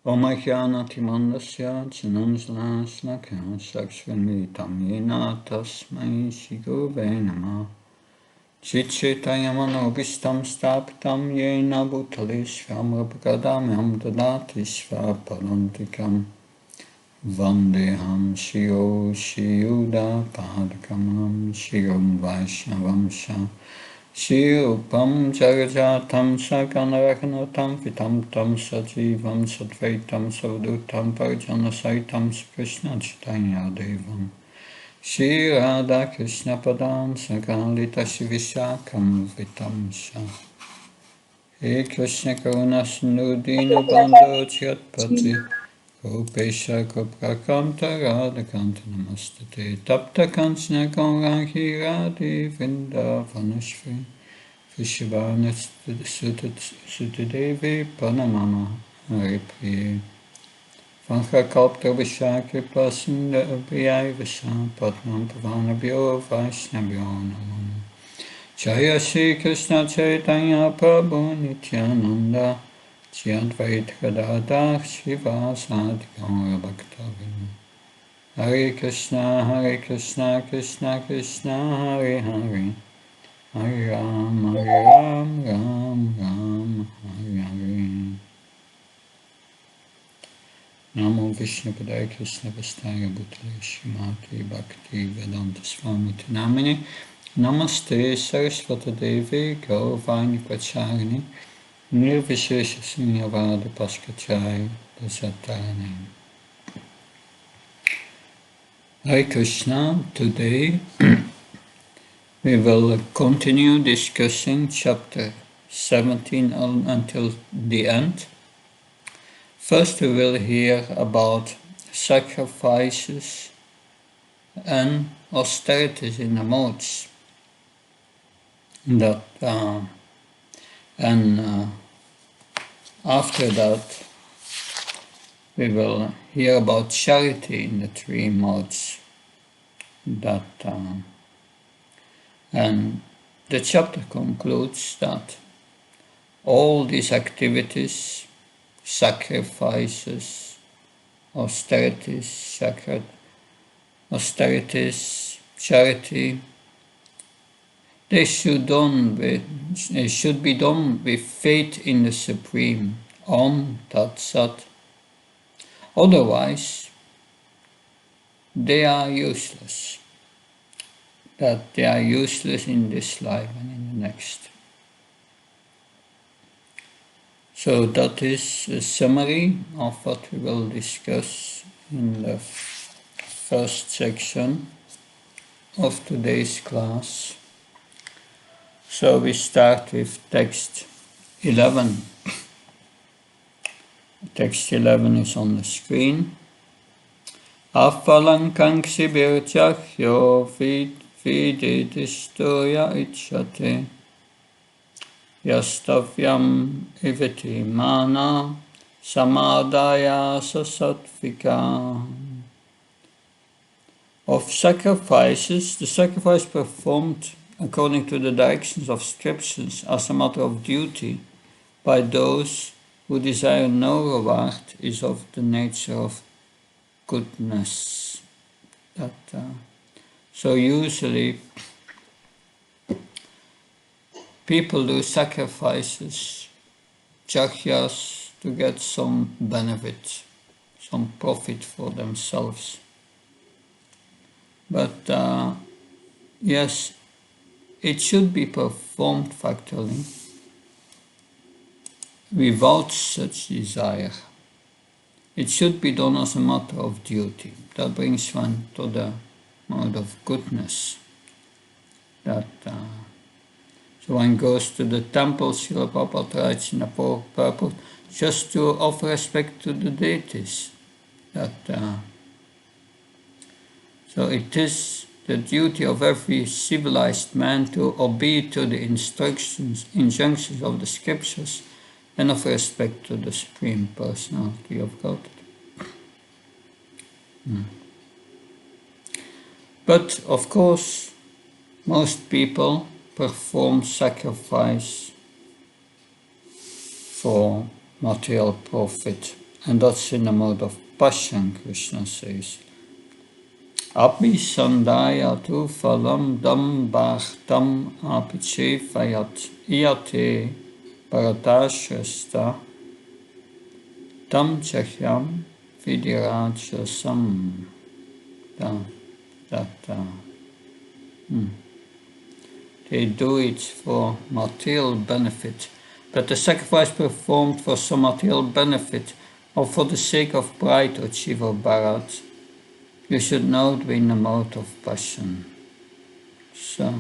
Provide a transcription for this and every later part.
Omahyanatimanasya Chananslaslakya Saksvanitam Yena Tasmai Shigurve Namah Chitchetayamanogistam Stapitam Yena Bhutale Svamrapakadamyam Dadati Svapalantikam Vandeham Shio Shiyuda Padakamam Shiram Vaishnavamsha Shirupam Jagajatam Sakanaraganatam Vitam Tam Sajivam Satvaitam Savdutam Parjana Saitam Krishna Chaitanya Devam Shri Radha Krishna Padam Sakalita Shivishakam Vitam Sha He Krishna Karuna Sindhu Dina Bandhu Chatpati Gopesha Goprakanta Radhakanta Namastate Tapta Kanchana Gauraki Radhi Vrindavanashri Vishvana Sutadevi Panamama Haripriye Vanchakalpta Vishakri Prasinda Abhiyai Visa Padmam Pavanabhyo Vaishnavyo Namam Jaya Shri Krishna Chaitanya Prabhu Nityananda Shri Advaita Gadadhar Shivasadi Gaura Bhaktavinda Hare Krishna Krishna Krishna Hare Hare Hare Ram Ram Ram Hare Hare Namo Vishnu Padaya Krishna Vastaya Bhutale Shrimati Bhakti Vedanta Swami Namini Namaste Saraswata Devi Gauravani Pracharini Nirvishesha Sunyavada Paskachai Dasatarani. Hare Krishna, today we will continue discussing chapter 17 until the end. First we will hear about sacrifices and austerities in the modes. After that, we will hear about charity in the three modes. And the chapter concludes that all these activities, sacrifices, austerities, charity, they should be done with faith in the Supreme, Om Tat Sat. Otherwise, they are useless. That they are useless in this life and in the next. So that is a summary of what we will discuss in the first section of today's class. So we start with text 11. Text 11 is on the screen. Afalankang sibirchakyo viditistoya ichate yastavyam iviti mana samadaya sasatvika. Of sacrifices, the sacrifice performed according to the directions of scriptures as a matter of duty by those who desire no reward is of the nature of goodness. So usually people do sacrifices, jagyas, to get some benefit, some profit for themselves. But yes, it should be performed factually without such desire. It should be done as a matter of duty. That brings one to the mode of goodness. So one goes to the temple, Srila Prabhupada writes in the purport, just to offer respect to the deities. So it is the duty of every civilized man to obey to the injunctions of the scriptures and of respect to the Supreme Personality of Godhead. But of course, most people perform sacrifice for material profit And that's in the mode of passion, Krishna says. Api sandaya tu phalam dam bhaktam apiche fayat iyate paratashrasta tam chahyam vidirajasam. They do it for material benefit, but the sacrifice performed for some material benefit or for the sake of pride or achieve or bharat, you should not be in the mode of passion. So,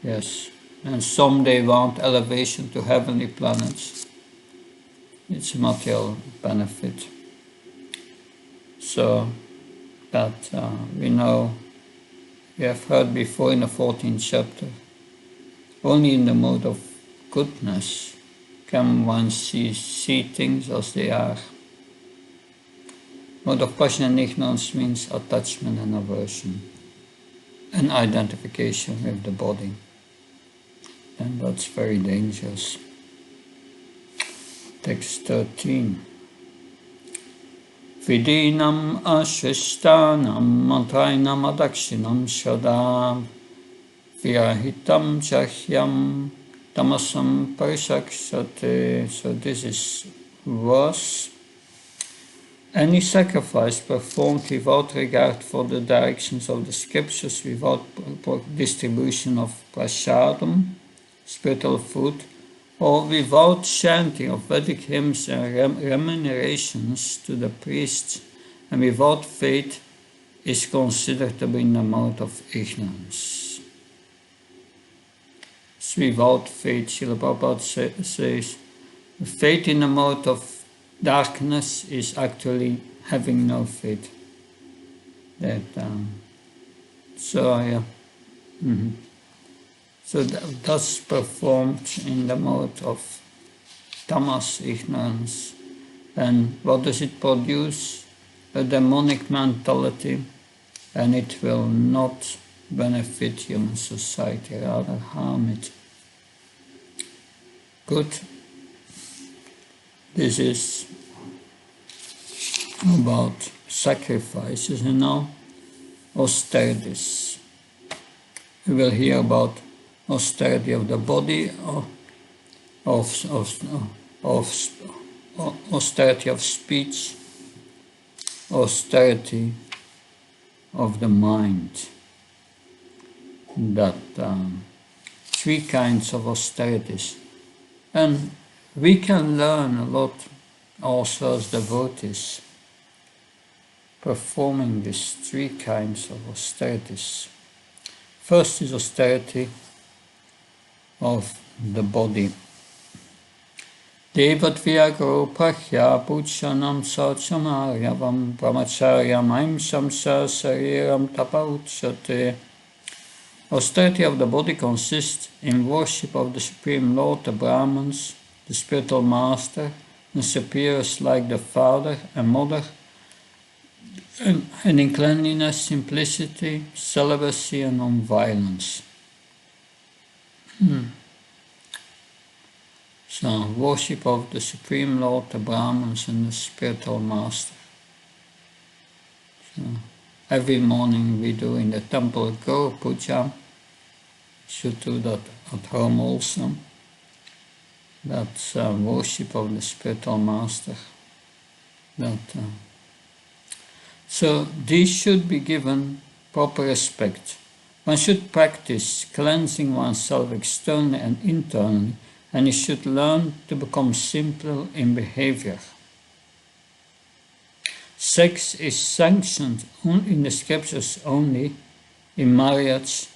yes. And some they want elevation to heavenly planets. It's a material benefit. So, that we know, we have heard before in the 14th chapter, only in the mode of goodness can one see things as they are. Mode of passion and ignorance means attachment and aversion and identification with the body. And that's very dangerous. Text 13. Vidinam ashishtanam mantrainam adakshinam shadam virahitam chahyam tamasam parishakshate. So this is verse. Any sacrifice performed without regard for the directions of the scriptures, without distribution of prasadam, spiritual food, or without chanting of Vedic hymns and remunerations to the priests, and without faith, is considered to be in the mode of ignorance. So without faith, Srila Prabhupada says, faith in the mode of darkness is actually having no faith. So that's performed in the mode of tamas, ignorance. And what does it produce? A demonic mentality, and it will not benefit human society, rather harm it. Good. This is about sacrifices, and now austerities. We will hear about austerity of the body, austerity of speech, austerity of the mind. That three kinds of austerities. And we can learn a lot also as devotees performing these three kinds of austerities. First is austerity of the body. Devat vyagro prahya puchanam sachamaryavam brahmacharyam aimsam sariram tapauchate. Austerity of the body consists in worship of the Supreme Lord, the Brahmins, the spiritual master, and superiors like the father and mother, and in cleanliness, simplicity, celibacy, and non-violence. So, worship of the Supreme Lord, the Brahmins, and the spiritual master. So, every morning we do in the temple Guru Puja. Should do that at home also. That's worship of the spiritual master. So these should be given proper respect. One should practice cleansing oneself externally and internally, and he should learn to become simple in behavior. Sex is sanctioned in the scriptures only, in marriage,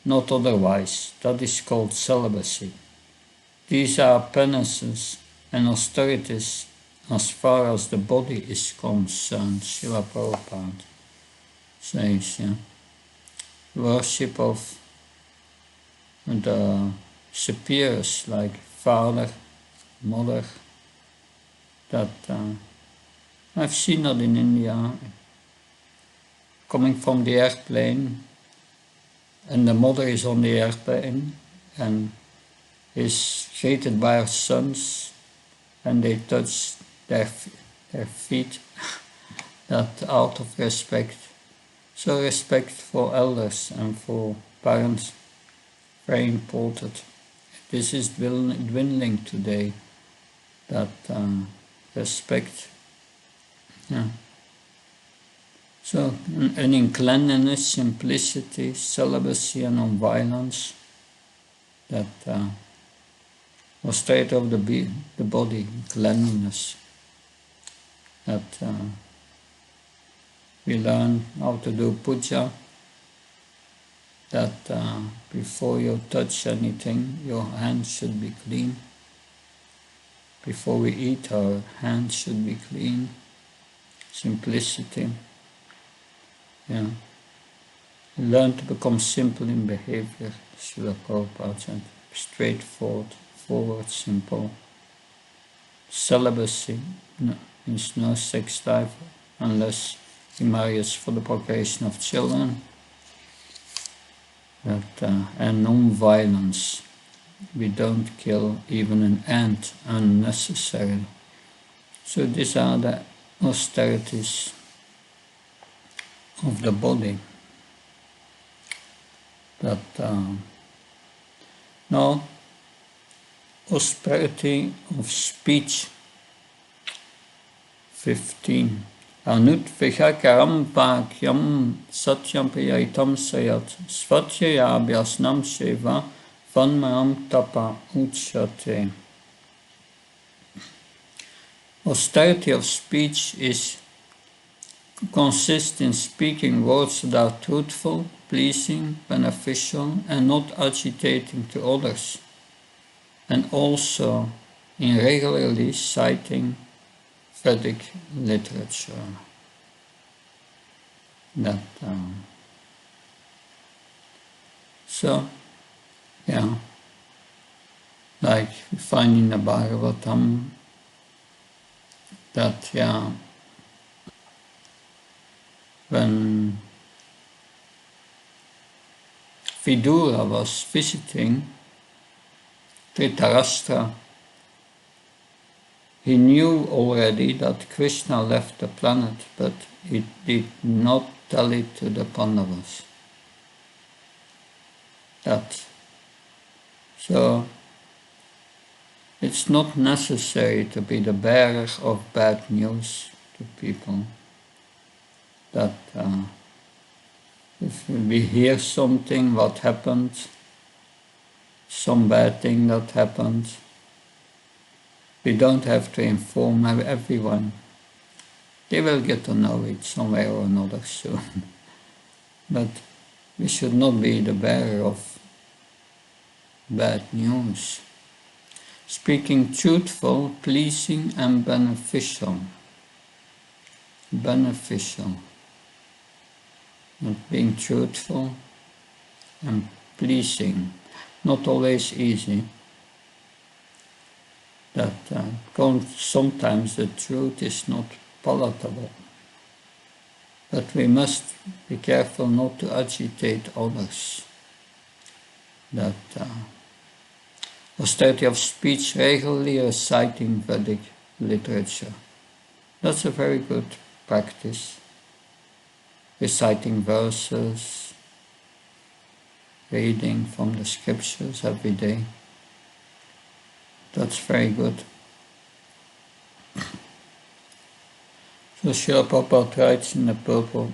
not otherwise. That is called celibacy. These are penances and austerities as far as the body is concerned. Srila Prabhupada says, worship of the superiors like father, mother, that I've seen that in India, coming from the airplane, and the mother is on the airplane and is treated by her sons, and they touch their their feet, that out of respect. So respect for elders and for parents, very important. This is dwindling today, that respect. Yeah. So, and in cleanliness, simplicity, celibacy and non-violence, that austerity of the body, cleanliness, that we learn how to do puja, that before you touch anything, your hands should be clean. Before we eat, our hands should be clean. Simplicity. Yeah. Learn to become simple in behavior, Srila Prabhupada said. Straightforward, simple. Celibacy means no sex life unless he marries for the procreation of children. And non-violence. We don't kill even an ant unnecessarily. So these are the austerities of the body. That now, austerity of speech. 15. Anut vihakaram pakyam satyam priyaitam sayat svatyaya abhyasnam sheva vanmaram tapa uchate. Austerity of speech consists in speaking words that are truthful, pleasing, beneficial, and not agitating to others, and also in regularly citing Vedic literature. Like we find in the Bhagavatam, that when Vidura was visiting Dhritarashtra, he knew already that Krishna left the planet, but he did not tell it to the Pandavas. So it's not necessary to be the bearer of bad news to people. That if we hear something, what happened, some bad thing that happened, we don't have to inform everyone. They will get to know it somewhere or another soon. But we should not be the bearer of bad news. Speaking truthful, pleasing and beneficial. Beneficial. Not being truthful and pleasing. Not always easy. That sometimes the truth is not palatable. But we must be careful not to agitate others. That austerity of speech, regularly reciting Vedic literature. That's a very good practice. Reciting verses, reading from the scriptures every day. That's very good. So Srila Prabhupada writes in the purport,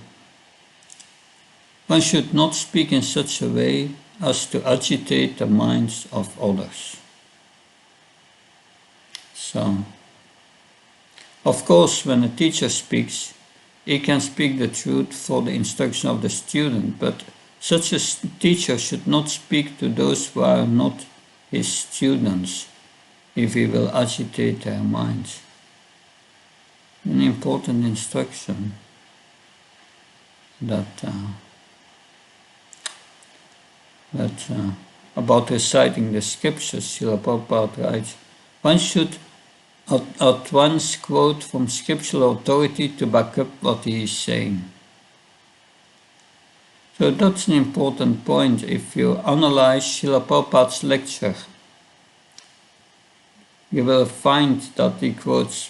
one should not speak in such a way as to agitate the minds of others. So, of course, when a teacher speaks, he can speak the truth for the instruction of the student, but such a teacher should not speak to those who are not his students, if he will agitate their minds. An important instruction about reciting the scriptures, Srila Prabhupada writes, one should at once quote from scriptural authority to back up what he is saying. So that's an important point. If you analyze Srila Prabhupada's lecture, you will find that he quotes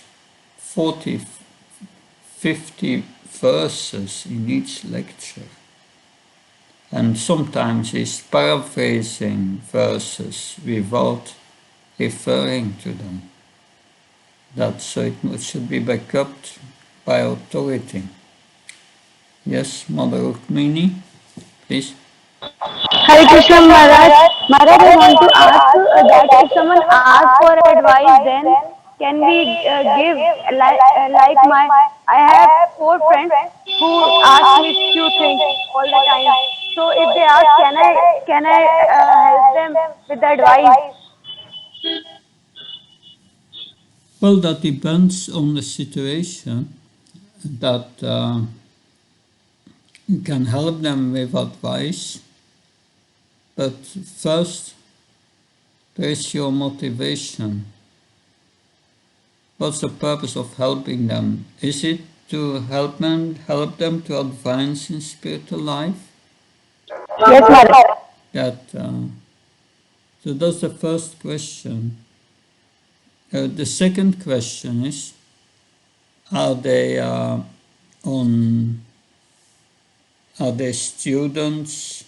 40 50 verses in each lecture. And sometimes he's paraphrasing verses without referring to them. So it should be backed up by authority. Yes, Mother Rukmini, please. Hare Krishna Maharaj. Maharaj, I want to ask that if someone asks for advice, then can we give I have four friends who ask me few things all the time. So if they ask, can I help them with the advice? Well, that depends on the situation. That you can help them with advice, but first there is your motivation. What's the purpose of helping them? Is it to help them to advance in spiritual life? Yes, Maharaj. So that's the first question. The second question is, are they students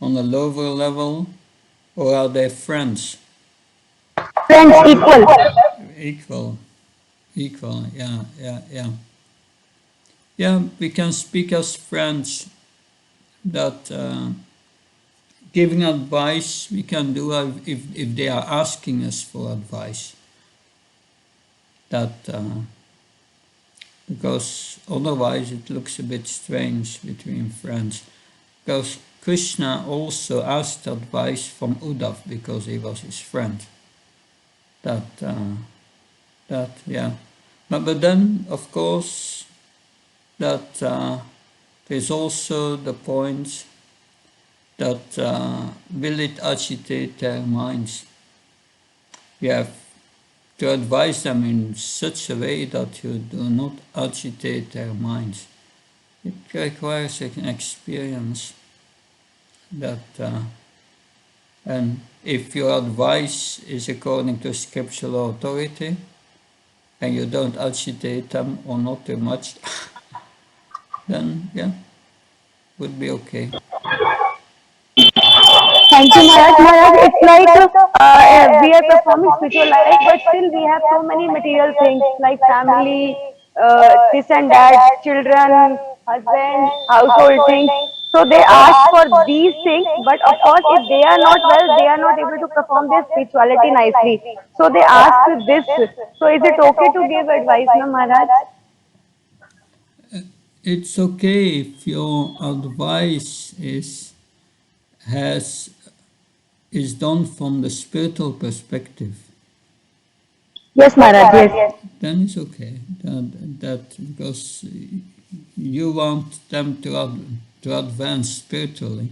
on a lower level, or are they friends? Friends Equal. Yeah. Yeah, we can speak as friends. That giving advice we can do if they are asking us for advice. Because otherwise it looks a bit strange between friends. Because Krishna also asked advice from Uddhav because he was his friend. Yeah. But then, of course, there's also the point that will it agitate their minds? You have to advise them in such a way that you do not agitate their minds. It requires an experience and if your advice is according to scriptural authority and you don't agitate them or not too much, then would be okay. Thank you, Maharaj. Maharaj, it's like we are performing spiritual life, but still we have so many material things like family, this and that, children, husband, household things. So they ask for these things, but of course, if they are not well, they are not able to perform their spirituality nicely. So they ask this. So is it okay to give advice, no, Maharaj? It's okay if your advice is done from the spiritual perspective. Yes, Maharaj. Yes. Then it's okay. Because you want them to advance spiritually.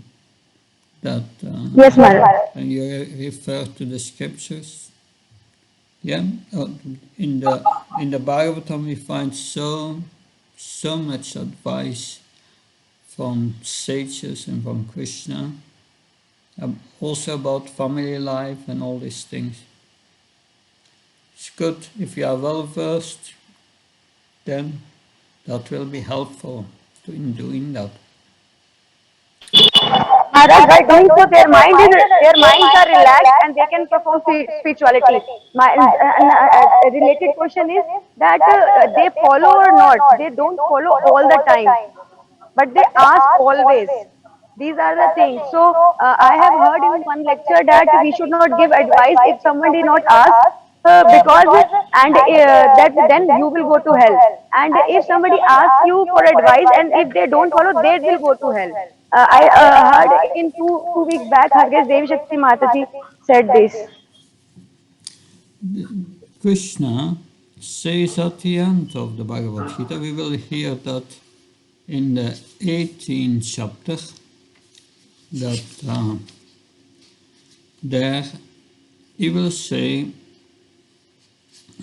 Yes, Maharaj. And you refer to the scriptures. Yeah, in the Bhagavatam we find so much advice from sages and from Krishna, also about family life and all these things. It's good if you are well versed, then that will be helpful in doing that. Maharaj, by doing so, their minds are relaxed and they can perform spirituality. A related question is that they follow or not. They don't follow all the time, but they ask always. These are the things. So I have heard in one lecture that we should not give advice if somebody not ask. Because that then you will go to hell, and if somebody asks you for advice and if they don't follow, they will go to hell. I heard in two weeks back, Hargesh Devi Shakti Mataji said this. Krishna says at the end of the Bhagavad Gita, we will hear that in the 18th chapter, that there he will say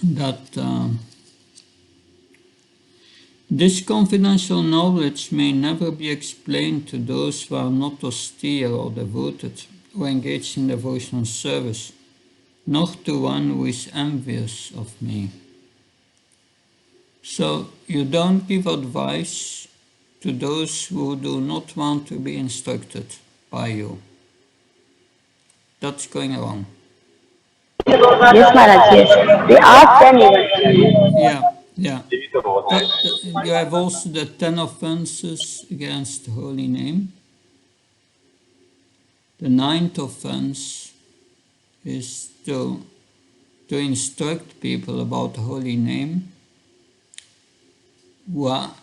that this confidential knowledge may never be explained to those who are not austere or devoted or engaged in devotional service, nor to one who is envious of me. So you don't give advice to those who do not want to be instructed by you. That's going wrong. Yes, Maharaj, yes. We ask them even. Yeah, yeah. You have also the 10 offenses against the holy name. The ninth offense is to instruct people about the holy name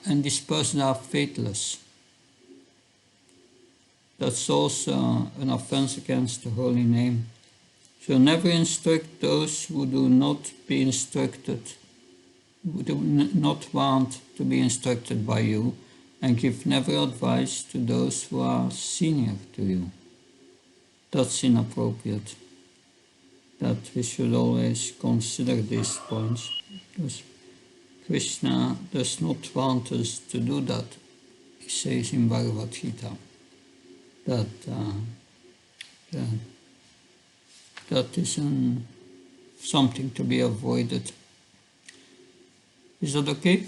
and these persons are faithless. That's also an offense against the holy name. So never instruct those who do not be instructed, who do not want to be instructed by you, and give never advice to those who are senior to you. That's inappropriate. That we should always consider these points, because Krishna does not want us to do that. He says in Bhagavad Gita that that is something to be avoided. Is that okay?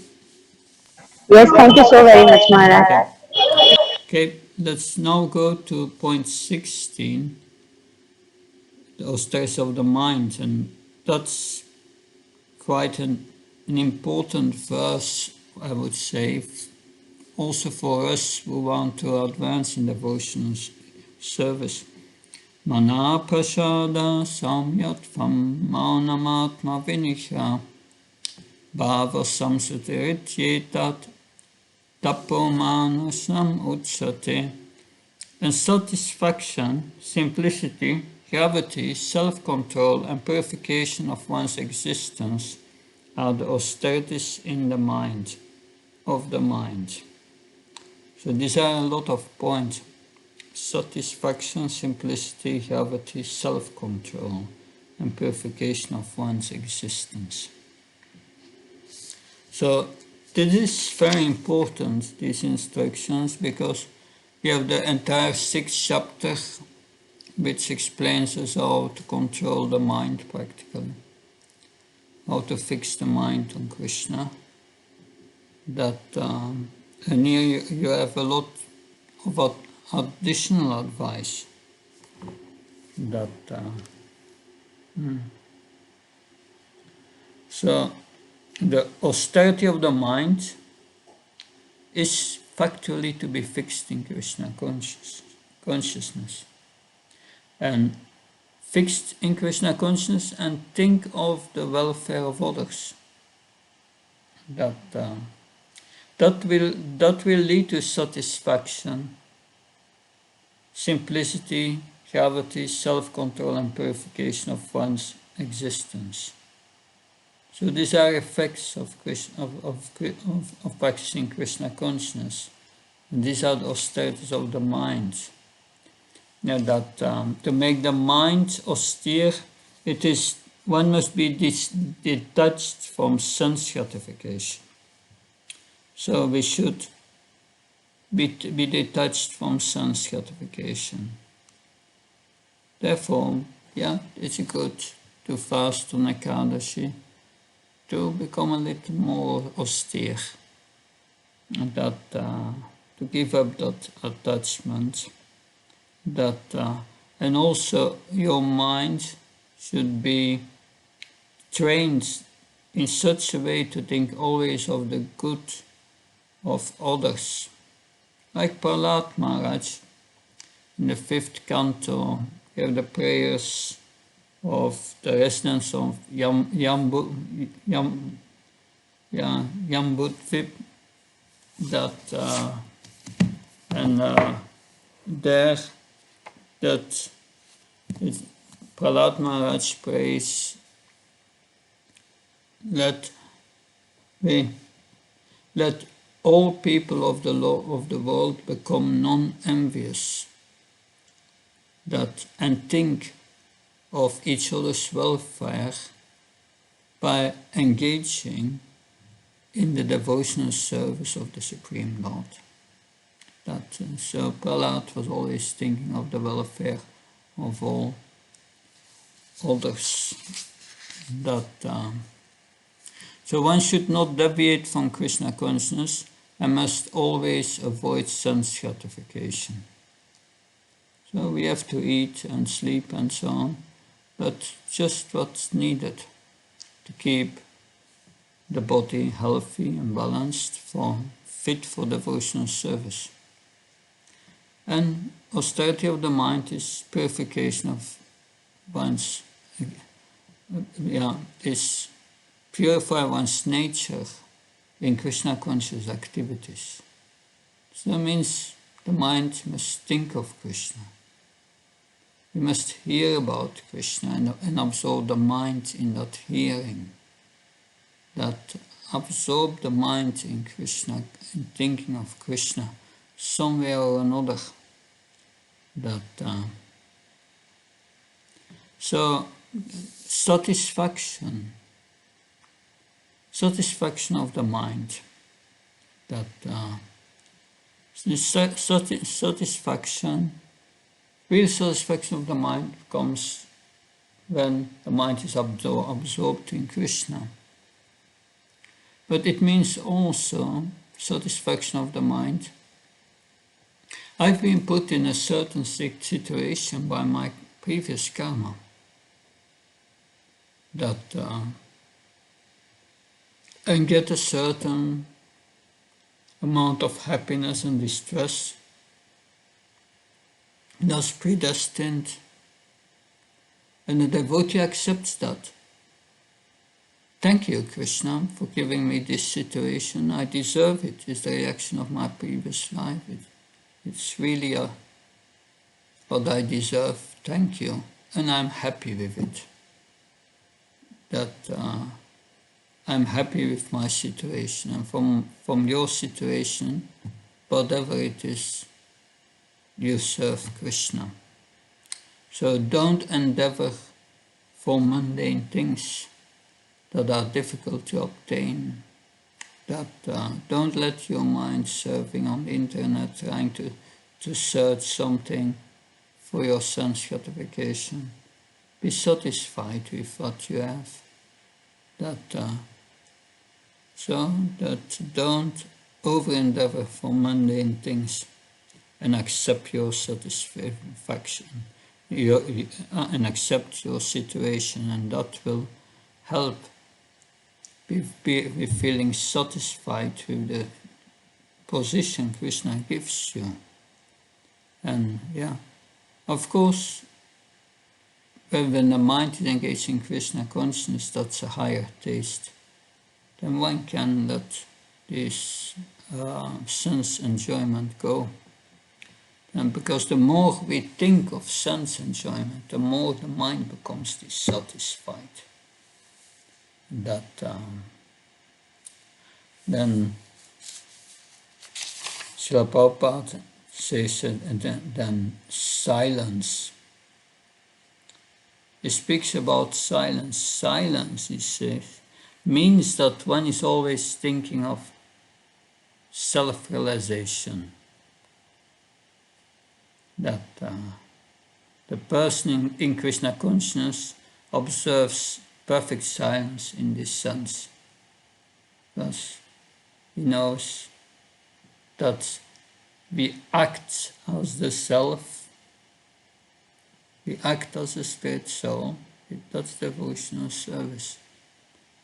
Yes, thank you so very much, Maharaj. Okay, let's now go to point 16, the austerities of the mind, and that's quite an important verse, I would say, also for us who want to advance in devotional service. Mana prasada samyatvam maunamatma vinisha bhava samsutiricyetat tapomanasam utsate. And satisfaction, simplicity, gravity, self-control and purification of one's existence are the austerities in the mind, of the mind. So these are a lot of points. Satisfaction, simplicity, gravity, self-control and purification of one's existence. So this is very important, these instructions, because we have the entire 6th chapter which explains us how to control the mind practically, how to fix the mind on Krishna. And here you have a lot of additional advice So the austerity of the mind is factually to be fixed in Krishna consciousness. And fixed in Krishna consciousness and think of the welfare of others. That will lead to satisfaction, simplicity, gravity, self-control and purification of one's existence. So these are effects of practicing Krishna consciousness. And these are the austerities of the mind. Now that to make the mind austere, one must be detached from sense gratification. So we should be detached from sense gratification. Therefore, it's good to fast on Ekadashi, to become a little more austere, and to give up that attachment. And also your mind should be trained in such a way to think always of the good of others. Like Prahlad Maharaj, in the 5th canto, we have the prayers of the residents of Jambudvip, there that Prahlad Maharaj prays, let all people of the world become non-envious, and think of each other's welfare by engaging in the devotional service of the Supreme Lord. So Prahlad was always thinking of the welfare of all others. So So one should not deviate from Krishna consciousness and must always avoid sense gratification. So we have to eat and sleep and so on, but just what's needed to keep the body healthy and balanced, fit for devotional service. And austerity of the mind is purification of one's, is purify one's nature in Krishna conscious activities. So that means the mind must think of Krishna. We must hear about Krishna and absorb the mind in that hearing. That absorb the mind in Krishna, in thinking of Krishna, somewhere or another. So satisfaction of the mind. Real satisfaction of the mind comes when the mind is absorbed in Krishna. But it means also satisfaction of the mind. I've been put in a certain situation by my previous karma and get a certain amount of happiness and distress. That's predestined, and the devotee accepts that. Thank you, Krishna, for giving me this situation. I deserve it. It's the reaction of my previous life. It's really what I deserve. Thank you. And I'm happy with it. I'm happy with my situation. And from your situation, whatever it is, you serve Krishna. So don't endeavor for mundane things that are difficult to obtain. Don't let your mind surfing on the internet trying to search something for your sense gratification. Be satisfied with what you have. Don't over-endeavor for mundane things and accept your satisfaction. And accept your situation, and that will help with feeling satisfied with the position Krishna gives you. And of course, when the mind is engaged in Krishna consciousness, that's a higher taste. Then one can let this sense enjoyment go. And because the more we think of sense enjoyment, the more the mind becomes dissatisfied. Then Srila Prabhupada says then silence. He speaks about silence. Silence, he says, means that one is always thinking of self-realization. That the person in Krishna consciousness observes perfect silence in this sense. Thus, he knows that we act as the self, we act as a spirit soul, that's devotional service.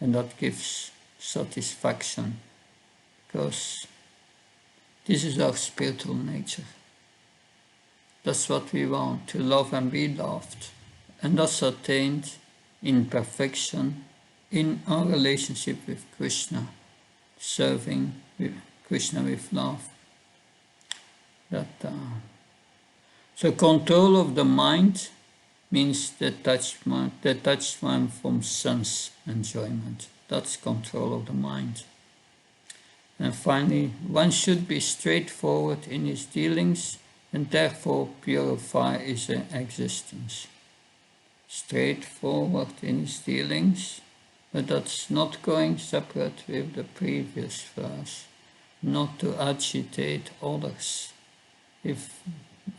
And that gives satisfaction, because this is our spiritual nature. That's what we want, to love and be loved. And that's attained in perfection in our relationship with Krishna, serving Krishna with love. So control of the mind means detachment from sense enjoyment. That's control of the mind. And finally, one should be straightforward in his dealings and therefore purify his existence. Straightforward in his dealings, but that's not going separate with the previous verse. Not to agitate others if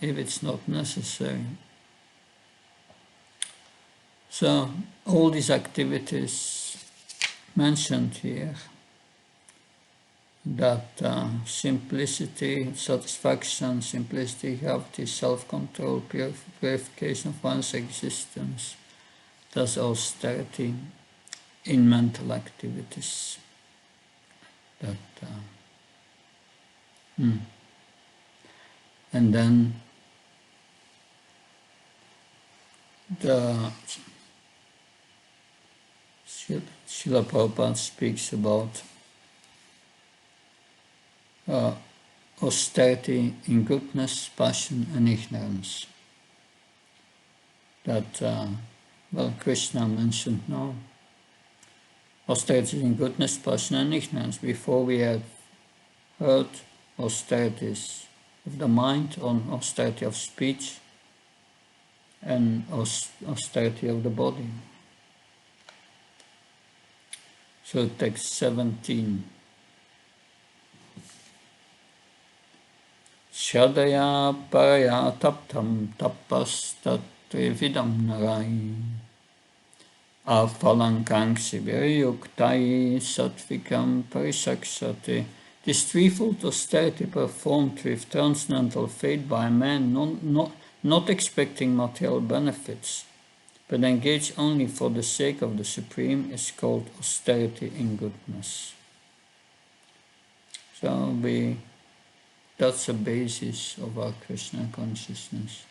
it's not necessary. So all these activities mentioned here that simplicity, satisfaction, simplicity, gravity, self-control, purification of one's existence, thus austerity in mental activities. That, and then the Srila Prabhupada speaks about austerity in goodness, passion, and ignorance. That, Krishna mentioned now. Austerity in goodness, passion, and ignorance. Before we have heard austerities of the mind, on austerity of speech, and austerity of the body. So text 17. Shadaya paraya taptam tapas tatrividam narai afalankangsi viryuktai sattvikam parisakshate. This threefold austerity performed with transcendental faith by a man not expecting material benefits, but engaged only for the sake of the Supreme, is called austerity in goodness. So that's the basis of our Krishna consciousness.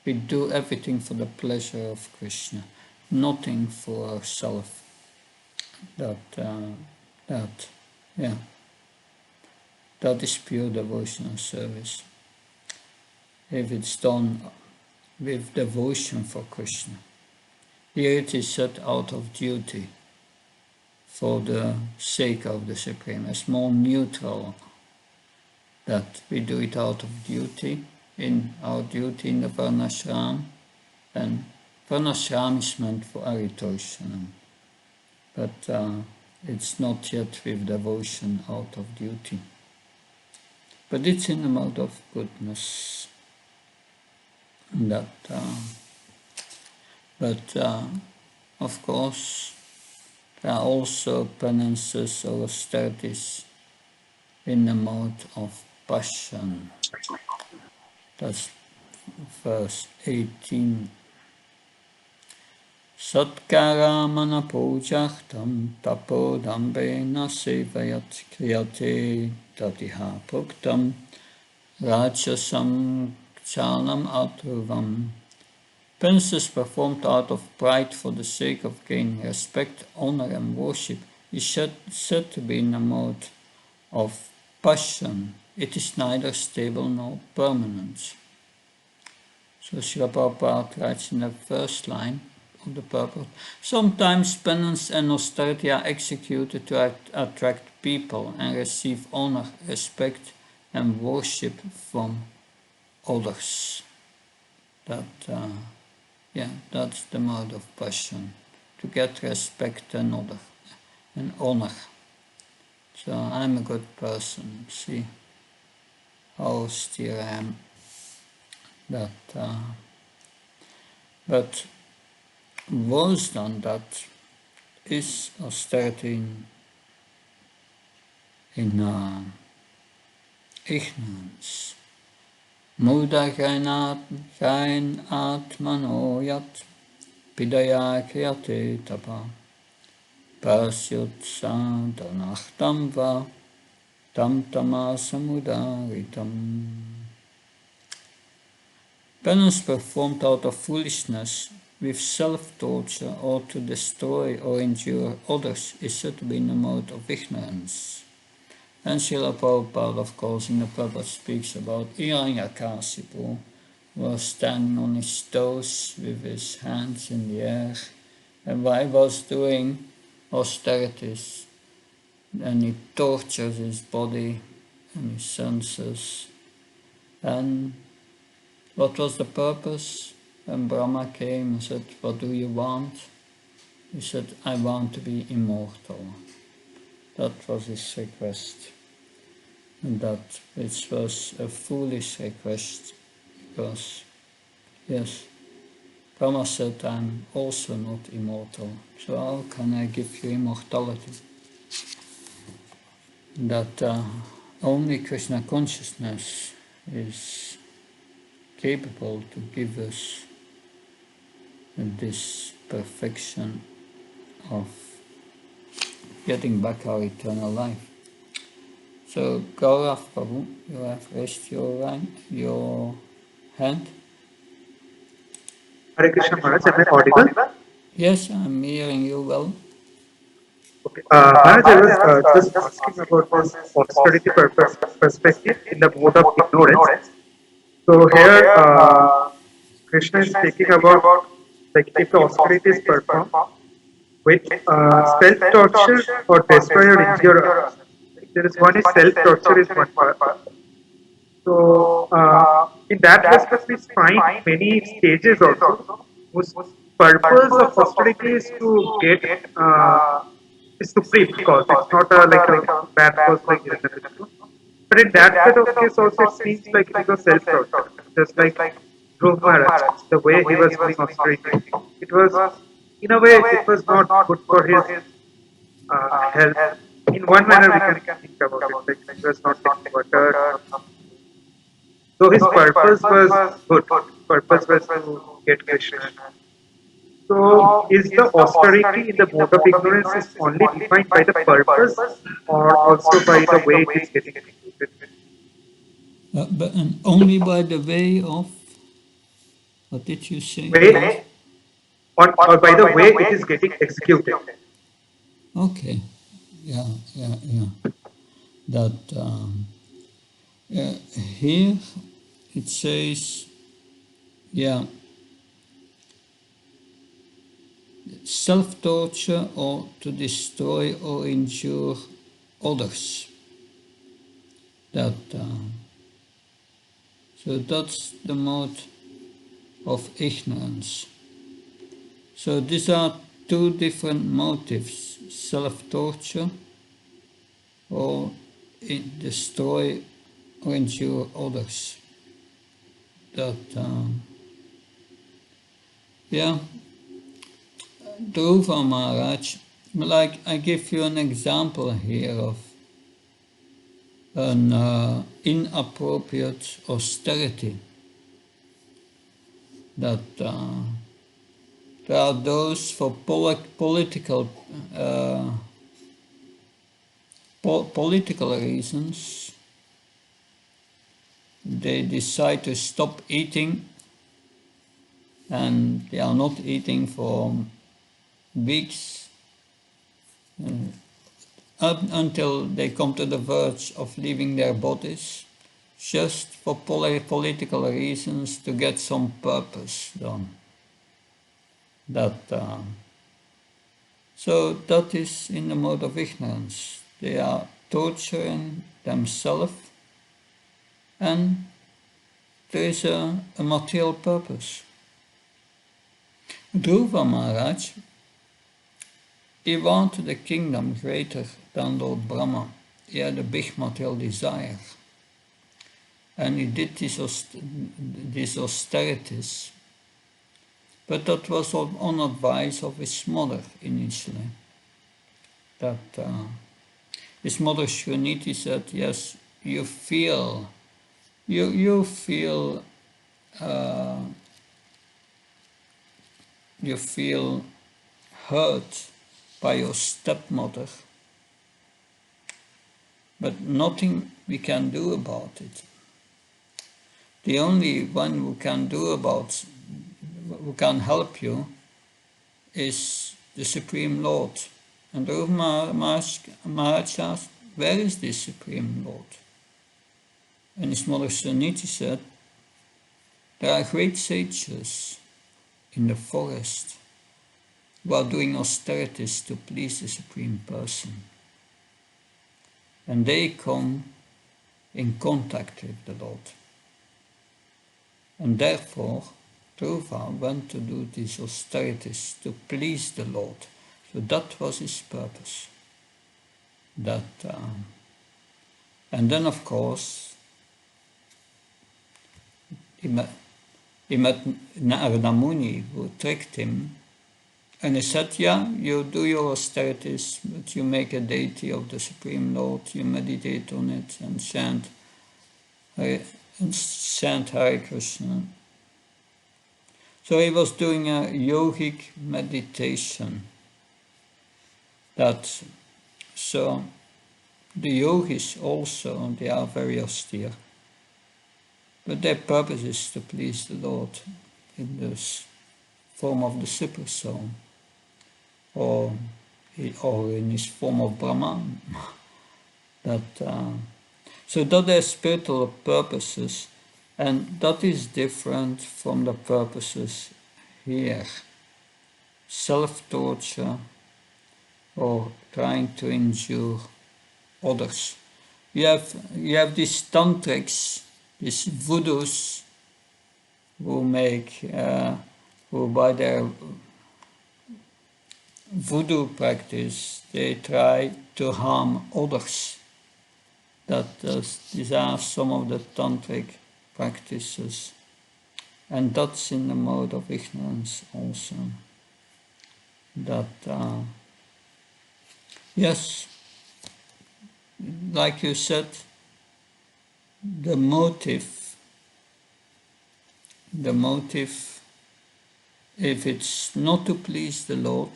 We do everything for the pleasure of Krishna, nothing for ourselves. That is pure devotional service. If it's done with devotion for Krishna. Here it is said out of duty, for the sake of the Supreme, as more neutral, that we do it out of duty, in our duty in the Varnashram, and Varnashram is meant for Aritoshanam, but it's not yet with devotion out of duty. But it's in the mode of goodness. That, of course, there are also penances or austerities in the mode of passion. That's verse 18. Satkara manapojahtam tapodambena sevayat kriyate tatiha pruktam rajasam chalam atruvam. Penances performed out of pride for the sake of gaining respect, honor, and worship is said to be in a mode of passion. It is neither stable nor permanent. So Srila Prabhupada writes in the first line of the purport, sometimes penance and austerity are executed to attract people and receive honor, respect, and worship from others. That's the mode of passion, to get respect and honor. So I'm a good person, see how austere I am. But worse than that is austerity in ignorance. Muda gain atmano yat pidaya kriyate tapa pasyut sadhanachtam va tam tamasamudaritam. Penance performed out of foolishness, with self-torture, or to destroy or injure others, is said to be in the mode of ignorance. And Srila Prabhupada, of course, in the Prabhupada speaks about Hiranyakasipu, who was standing on his toes with his hands in the air, and while he was doing austerities, and he tortured his body and his senses. And what was the purpose? When Brahma came and said, what do you want? He said, I want to be immortal. That was his request. And that it was a foolish request, because, yes, Brahma said, I'm also not immortal. So how can I give you immortality? that only Krishna consciousness is capable to give us this perfection of getting back our eternal life. So, Gaurav Prabhu, you have raised your hand. Hare Krishna Maharaj, am I audible? Yes, I'm hearing you well. Okay. Maharaj, I was just asking about this austerity purpose perspective in the mode of ignorance. So here, Krishna is speaking about like if the austerity is performed with self-torture or destroy or injure others. Like, there is one is self-torture is one part. So in that respect, we find many stages also whose purpose of austerity is to get a supreme cause. It's not a, like a bad cause like Hiranyakashipu. But in that set of case also it seems like it was self-torture. Just like Dhruv Maharaj, the way he was doing austerity, it was in a way it was not good for his health. In one manner we can think about it, like he was not taking water, not taking. So his purpose was good. Purpose was to get Krishna. So is the austerity in the mode of ignorance is only defined by the purpose or also by the way it is getting executed? But and only by the way of, what did you say? Way or by the way it is getting executed. Okay, yeah. That here it says, yeah, self-torture or to destroy or injure others. That so that's the mode of ignorance. So these are two different motives: self-torture or destroy or injure others. That yeah, Dhruva Maharaj. Like I give you an example here of an inappropriate austerity. That there are those for political political reasons. They decide to stop eating, and they are not eating for weeks up until they come to the verge of leaving their bodies, just for political reasons to get some purpose done. That so that is in the mode of ignorance. They are torturing themselves, and there is a material purpose. Dhruva Maharaj, he wanted a kingdom greater than Lord Brahma. He had a big material desire. And he did these austerities. But that was on advice of his mother initially. That his mother Shruniti said, yes, you feel you feel hurt by your stepmother, but nothing we can do about it. The only one who can who can help you is the Supreme Lord. And Dhruva Maharaj asked, where is this Supreme Lord? And his mother Suniti said, there are great sages in the forest who are doing austerities to please the Supreme Person. And they come in contact with the Lord. And therefore, Dhruva went to do these austerities to please the Lord. So that was his purpose. That, and then, of course, he met Narada Muni, who tricked him And he said, yeah, you do your austerities, but you make a deity of the Supreme Lord, you meditate on it and chant Hare Krishna. So he was doing a yogic meditation. So the yogis also, they are very austere. But their purpose is to please the Lord in this form of the super soul, or in his form of Brahman. So that are spiritual purposes, and that is different from the purposes here. Self-torture or trying to injure others. You have these tantrics, these voodoos, who by their voodoo practice, they try to harm others. These are some of the tantric practices, and that's in the mode of ignorance also. Yes, like you said, the motive, if it's not to please the Lord,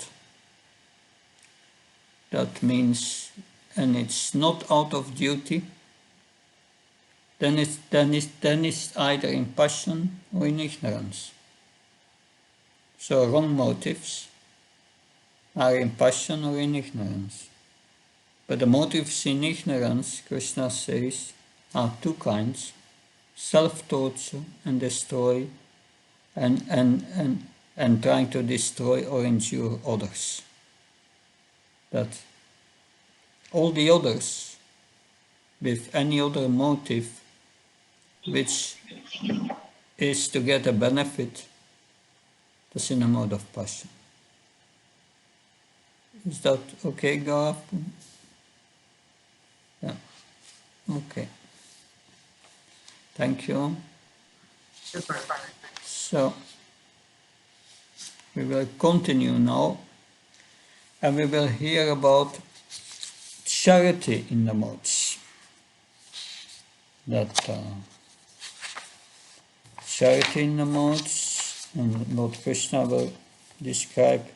that means, and it's not out of duty, then it's either in passion or in ignorance. So wrong motives are in passion or in ignorance. But the motives in ignorance, Krishna says, are two kinds: self-torture and destroy, and trying to destroy or injure others. That all the others, with any other motive, which is to get a benefit, that's in a mode of passion. Is that okay, Gaurav? Yeah. Okay. Thank you. So, we will continue now, and we will hear about charity in the modes. Charity in the modes, and Lord Krishna will describe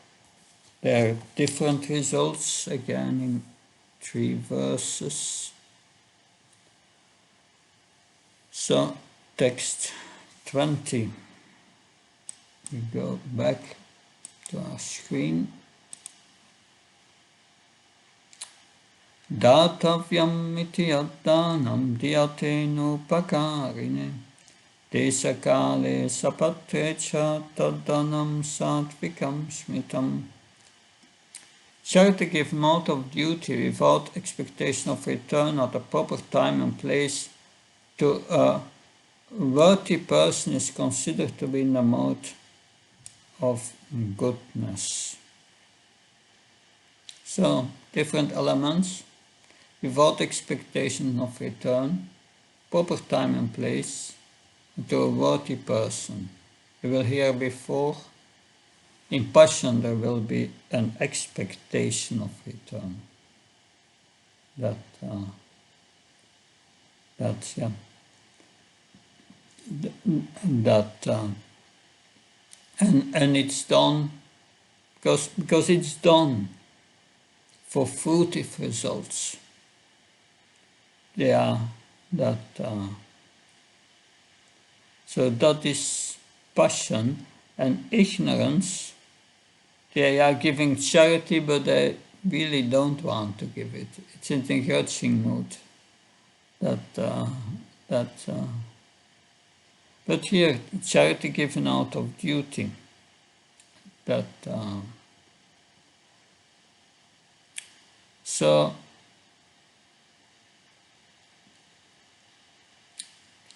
their different results again in 3 verses. So, text 20. We go back to our screen. Datavyam iti yaddanam diyatenu pakarine desakale sapatrecha taddanam satvikam smitam. Charity given out of duty without expectation of return at a proper time and place to a worthy person is considered to be in the mode of goodness. So, different elements, without expectation of return, proper time and place, to a worthy person. You will hear before, in passion there will be an expectation of return. And it's done because it's done for fruitive results. So that is passion, and ignorance. They are giving charity, but they really don't want to give it. It's in the grudging mood. But here, charity given out of duty. So,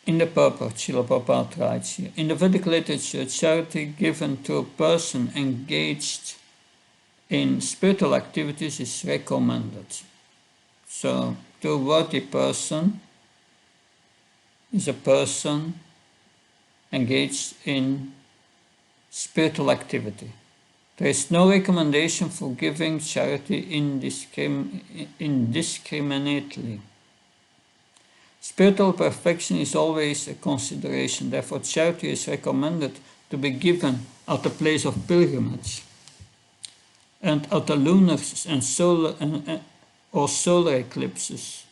in the purport, Srila Prabhupada writes here, in the Vedic literature, charity given to a person engaged in spiritual activities is recommended. So, to a worthy person is a person engaged in spiritual activity. There is no recommendation for giving charity indiscriminately. Spiritual perfection is always a consideration, therefore charity is recommended to be given at the place of pilgrimage and at the lunar and solar or solar eclipses,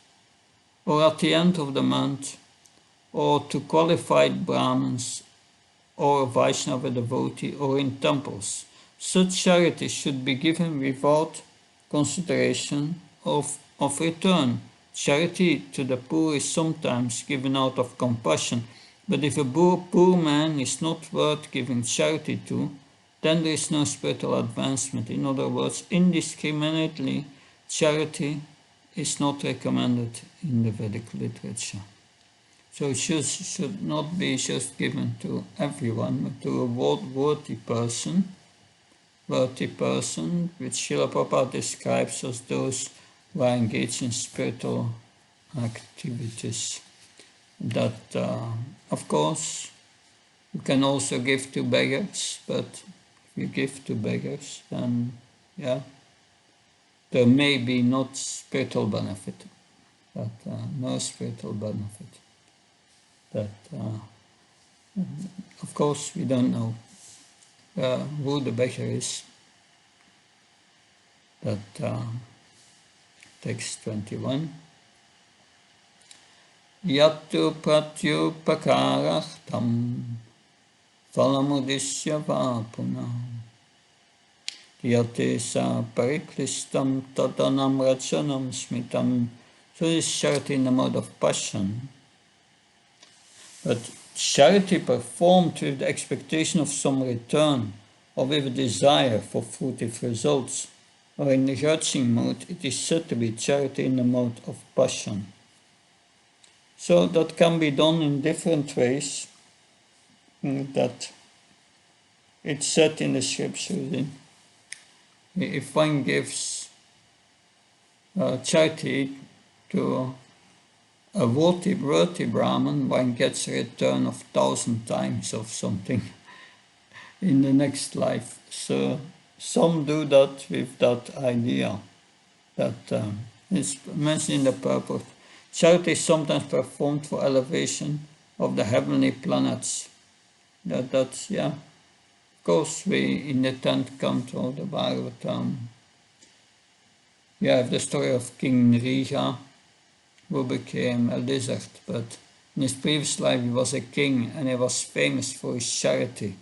or at the end of the month, or to qualified Brahmins or Vaishnava devotee, or in temples. Such charity should be given without consideration of return. Charity to the poor is sometimes given out of compassion, but if a poor man is not worth giving charity to, then there is no spiritual advancement. In other words, indiscriminately, charity is not recommended in the Vedic literature. So it should not be just given to everyone, but to a worthy person, which Srila Prabhupada describes as those who are engaged in spiritual activities. That, of course, you can also give to beggars, but if you give to beggars, then, yeah, there may be not spiritual benefit, but no spiritual benefit. That, of course, we don't know who the beggar is. That text 21. Yattu pratyupakarahtam phalamudishya vapuna yate sa pariklistam tadanam rachanam smitam. So this is charity in the mode of passion. But charity performed with the expectation of some return, or with a desire for fruitive results, or in the judging mode, it is said to be charity in the mode of passion. So that can be done in different ways. That it's said in the scriptures. If one gives charity to a worthy Brahmin, one gets a return of 1,000 times of something in the next life. So some do that with that idea. That is mentioned in the purport. Charity is sometimes performed for elevation of the heavenly planets. That's, yeah. Of course, we in the 10th canto of the Bhagavatam, you have the story of King Nrija, who became a lizard, but in his previous life he was a king and he was famous for his charity.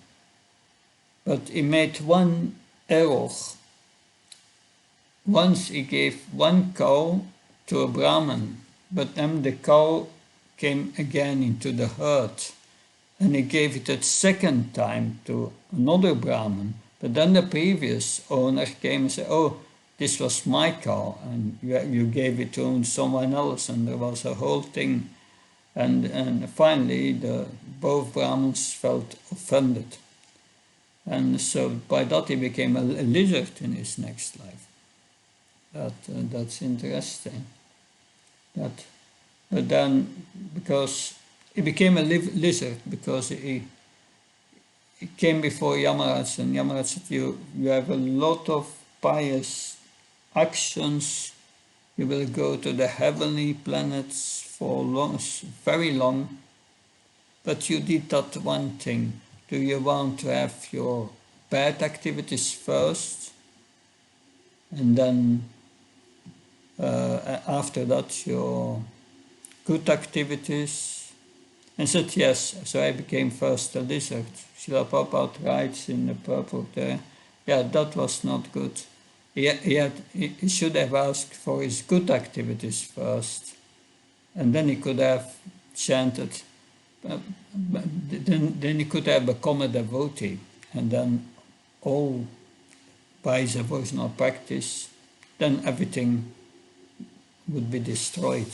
But he made one error. Once he gave one cow to a Brahmin, but then the cow came again into the herd, and he gave it a second time to another Brahmin, but then the previous owner came and said, "Oh, this was my cow, and you gave it to someone else," and there was a whole thing. And finally, both Brahmins felt offended. And so by that he became a lizard in his next life. That's interesting. But then, because he became a lizard, because he came before Yamaraj, and Yamaraj said, you have a lot of pious actions, you will go to the heavenly planets for long, very long, but you did that one thing. Do you want to have your bad activities first, and then after that your good activities? And said yes, so I became first a lizard. Srila Prabhupada writes in the purport there, yeah, that was not good. He should have asked for his good activities first, and then he could have chanted, then he could have become a devotee, and then all by his devotional practice, then everything would be destroyed.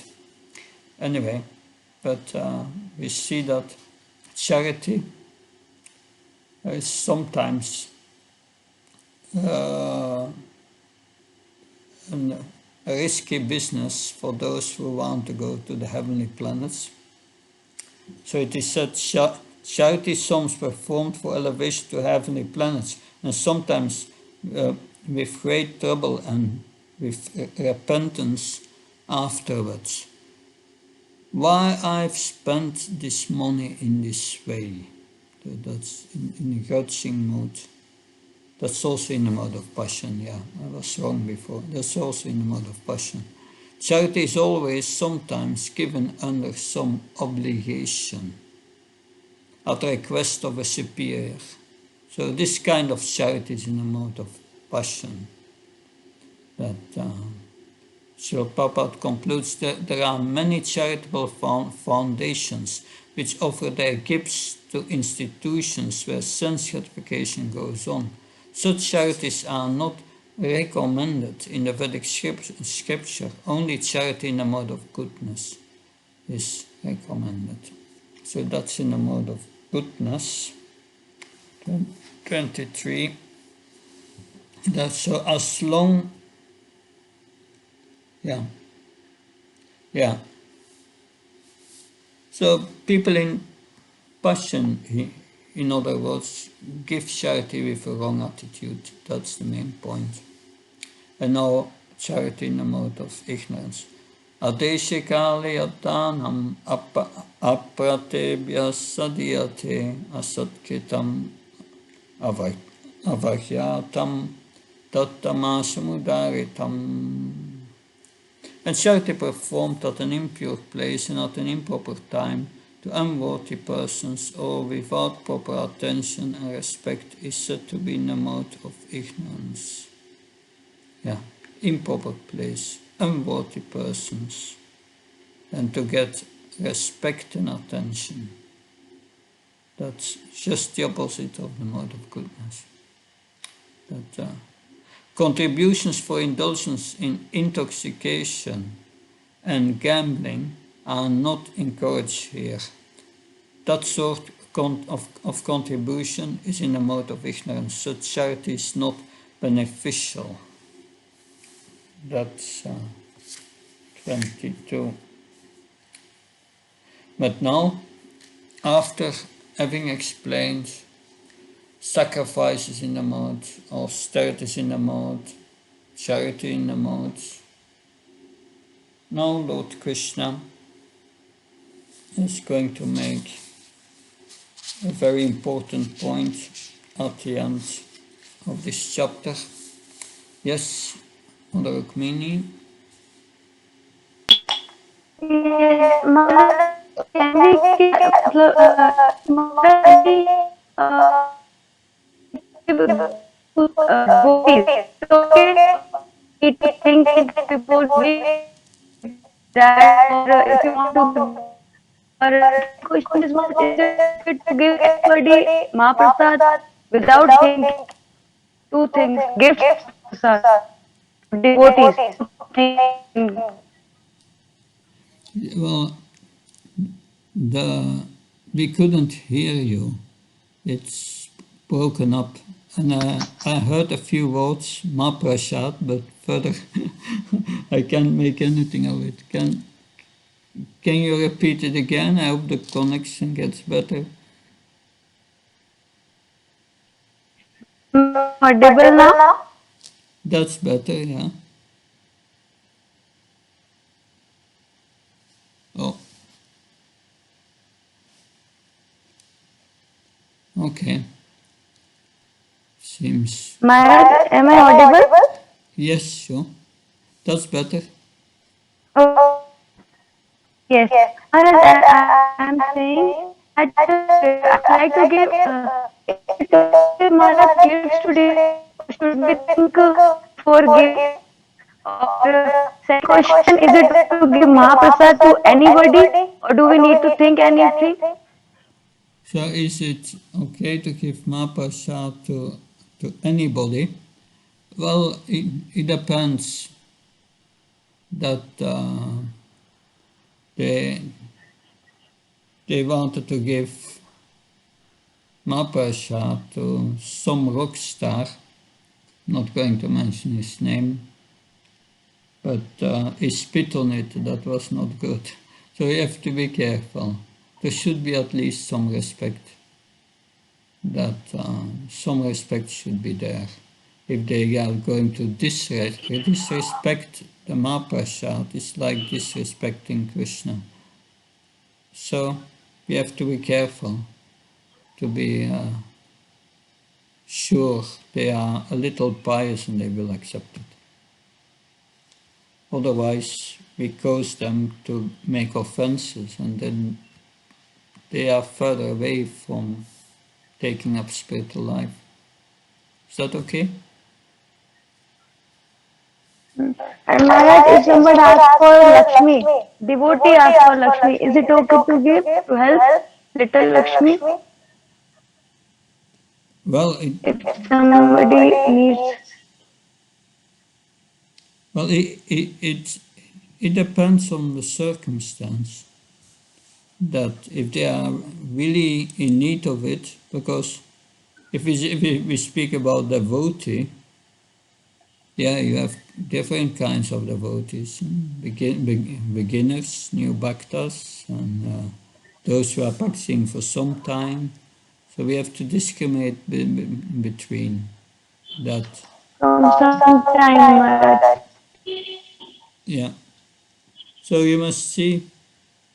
Anyway, but we see that charity is sometimes a risky business for those who want to go to the heavenly planets. So it is said, charity is sometimes performed for elevation to heavenly planets, and sometimes with great trouble and with repentance afterwards. Why I've spent this money in this way? That's in a grudging mood. That's also in the mode of passion, yeah. I was wrong before. That's also in the mode of passion. Charity is always sometimes given under some obligation, at the request of a superior. So this kind of charity is in the mode of passion. That Srila Prabhupada concludes that there are many charitable foundations which offer their gifts to institutions where sense gratification goes on. Such charities are not recommended in the Vedic scripture. Only charity in the mode of goodness is recommended. So that's in the mode of goodness. 23. That's so as long, yeah. So people in passion, in other words, give charity with a wrong attitude. That's the main point. And now charity in the mode of ignorance. Adeshikali adanam apratebhya sadhyate asatkitam avahyatam tattamasamudaritam. And charity performed at an impure place and at an improper time to unworthy persons or without proper attention and respect is said to be in the mode of ignorance. Yeah, improper place, unworthy persons, and to get respect and attention. That's just the opposite of the mode of goodness. That contributions for indulgence in intoxication and gambling are not encouraged here. That sort of contribution is in the mode of ignorance. Such charity is not beneficial. That's 22. But now, after having explained sacrifices in the mode, austerities in the mode, charity in the mode, now Lord Krishna is going to make a very important point at the end of this chapter. Yes, Mother Rukmini. Yes, Mother, can we devotees? Okay, need to think before we that, or if you want to give, or question is what is it to give everybody Mahaprasad without thinking? Two things, gifts, Mahaprasad, devotees. Well, we couldn't hear you. It's broken up. And I heard a few words, Mahaprasad, but further I can't make anything of it. Can you repeat it again? I hope the connection gets better. Audible now? That's better, yeah. Oh. Okay. Seems... Maharaj, am I audible? Yes, sure. That's better. Oh, yes. Maharaj, I'm saying that I'd like to give Maharaj gifts today. Should we think forgive? Or second question, is it to give Mahaprasad to anybody or do we need to think anything? So is it okay to give Mahaprasad to anybody? Well, it depends that they wanted to give Mahaprasad to some rock star, not going to mention his name, but he spit on it, that was not good. So you have to be careful. There should be at least some respect, that some respect should be there. if they are going to disrespect the Mahaprasad, it's like disrespecting Krishna. So we have to be careful to be sure they are a little pious and they will accept it. Otherwise, we cause them to make offenses and then they are further away from taking up spiritual life. Is that okay? And Maharaj, if someone asks for Lakshmi, devotee asks for Lakshmi, is it okay to give, to help little Lakshmi? Well, If somebody needs. well, it depends on the circumstance. That if they are really in need of it, because if we speak about devotee, yeah, you have different kinds of devotees, beginners, new bhaktas, and those who are practicing for some time. So we have to discriminate between that. From some time, Maharaj. Yeah. So you must see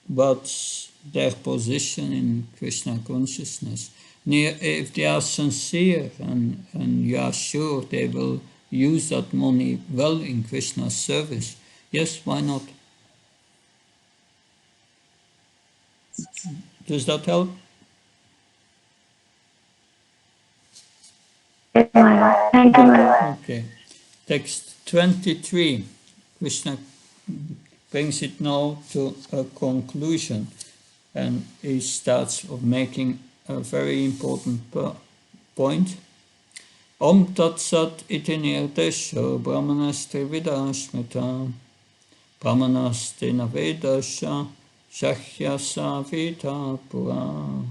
what's their position in Krishna consciousness. If they are sincere and you are sure they will use that money well in Krishna's service, yes, why not? Does that help? Yes, Maharaj. Thank you, Maharaj. Okay. Text 23. Krishna brings it now to a conclusion and he starts of making a very important point. Om Tat Sat iti nirdesha brahmanastre vidashmita brahmanaste navedasha shakyasa vita pura.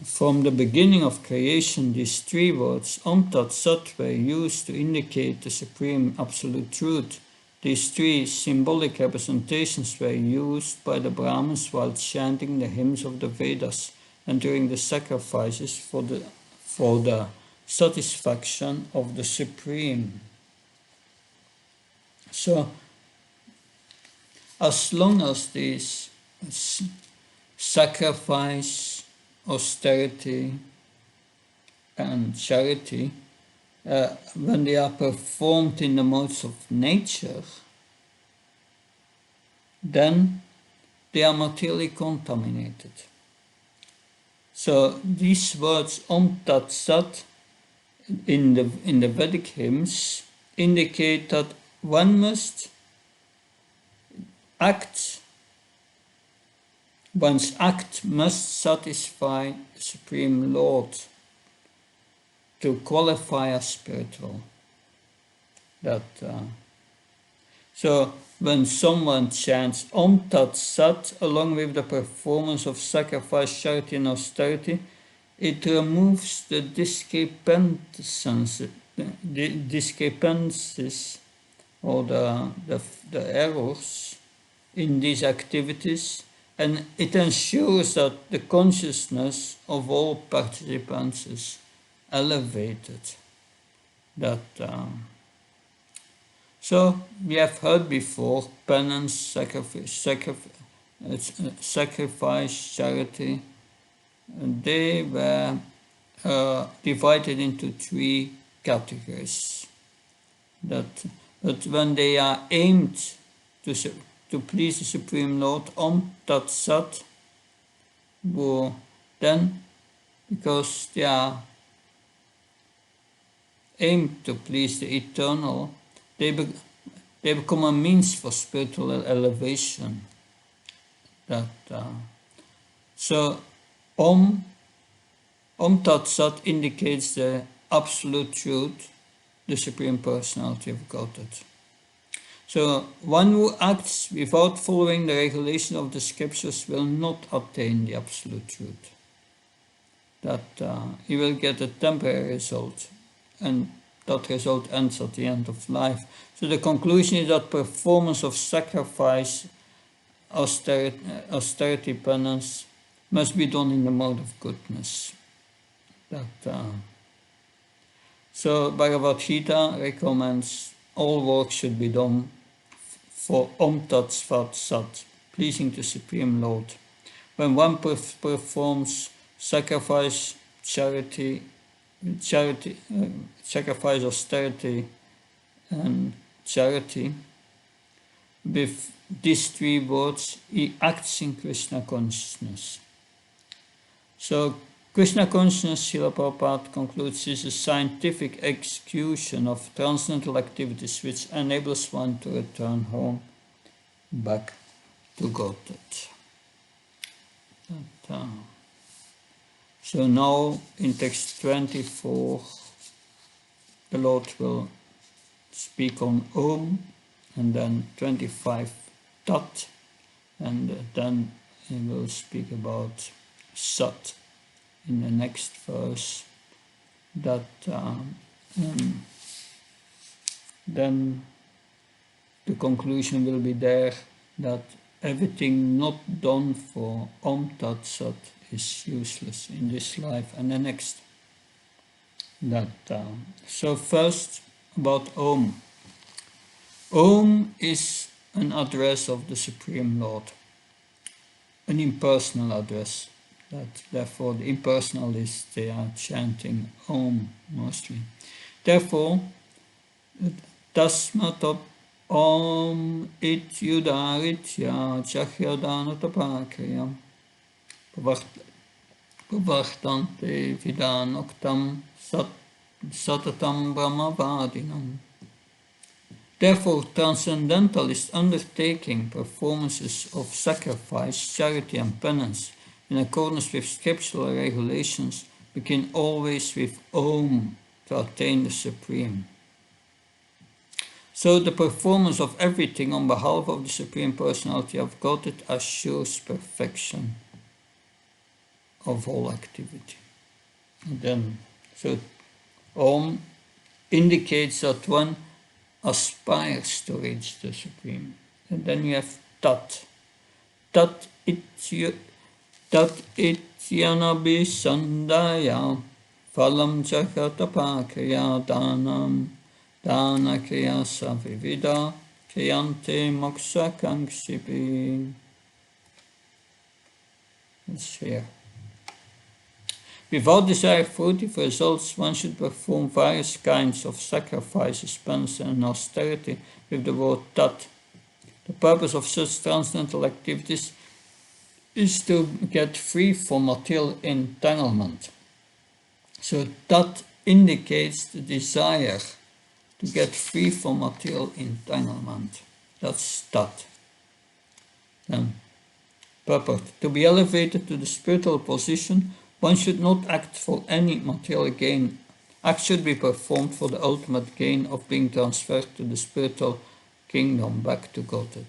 From the beginning of creation, these three words, Om Tat Sat, were used to indicate the supreme absolute truth. These three symbolic representations were used by the Brahmins while chanting the hymns of the Vedas and during the sacrifices for the satisfaction of the Supreme. So, as long as these sacrifice, austerity, and charity, when they are performed in the modes of nature, then they are materially contaminated. So these words Om Tat Sat in the Vedic hymns indicate that one must act, one's act must satisfy the Supreme Lord to qualify as spiritual. So when someone chants Om Tat Sat along with the performance of sacrifice, charity and austerity, it removes the discrepancies or the errors in these activities, and it ensures that the consciousness of all participants is elevated. So we have heard before penance, sacrifice, charity. They were divided into three categories. But when they are aimed to please the Supreme Lord, Om Tat Sat, then because they are aimed to please the Eternal, they become a means for spiritual elevation. So Om Tat Sat indicates the absolute truth, the Supreme Personality of Godhead. So one who acts without following the regulation of the scriptures will not attain the absolute truth. He will get a temporary result, and that result ends at the end of life. So the conclusion is that performance of sacrifice, austerity, penance must be done in the mode of goodness. So Bhagavad Gita recommends all work should be done for Om Tat Svat Sat, pleasing to Supreme Lord. When one performs sacrifice, sacrifice, austerity, and charity, with these three words, he acts in Krishna consciousness. So Krishna consciousness, Srila Prabhupada concludes, is a scientific execution of transcendental activities which enables one to return home, back to Godhead. So now in text 24, the Lord will speak on Om, and then 25 Tat, and then he will speak about Sat in the next verse. Then the conclusion will be there that everything not done for Om Tat Sat is useless in this life and the next. So first about Om. Om is an address of the Supreme Lord, an impersonal address. Therefore, the impersonalists, they are chanting Om mostly. Therefore, Tasmat Om Ityudaritya Chakyadanatapakaya Pavartante Vidanoktam Satatam Brahmavadinam. Therefore, transcendentalist undertaking performances of sacrifice, charity and penance in accordance with scriptural regulations begin always with Om to attain the Supreme. So the performance of everything on behalf of the Supreme Personality of Godhead assures perfection of all activity. And then, so Om indicates that one aspires to reach the Supreme. And then you have Tat. Tat ityanabi phalam chakatapakaya danam danakaya savivida kayante moksha kangshipi. It's here. Without desired fruitive results, one should perform various kinds of sacrifices, penance and austerity with the word Tat. The purpose of such transcendental activities is to get free from material entanglement. So Tat indicates the desire to get free from material entanglement. That's Tat. Then, purport. To be elevated to the spiritual position, one should not act for any material gain. Act should be performed for the ultimate gain of being transferred to the spiritual kingdom, back to Godhead.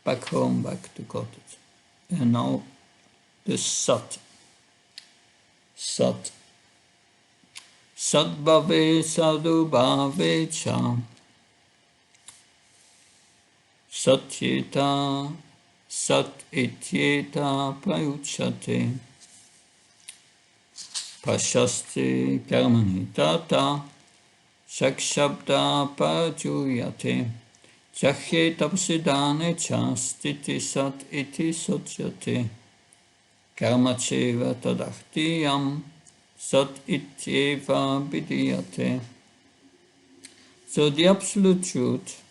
Back home, back to Godhead. And now the Sat. Sat. Sat bhave sadhu bhave cha. Satyeta sat ityeta prayuchyate. Pashasti karmani tata shakshabda parajuyate chakhe tapsidane chastiti sat iti sotyate karmacheva tadahtiyam sat ityeva vidiyate. So the absolute truth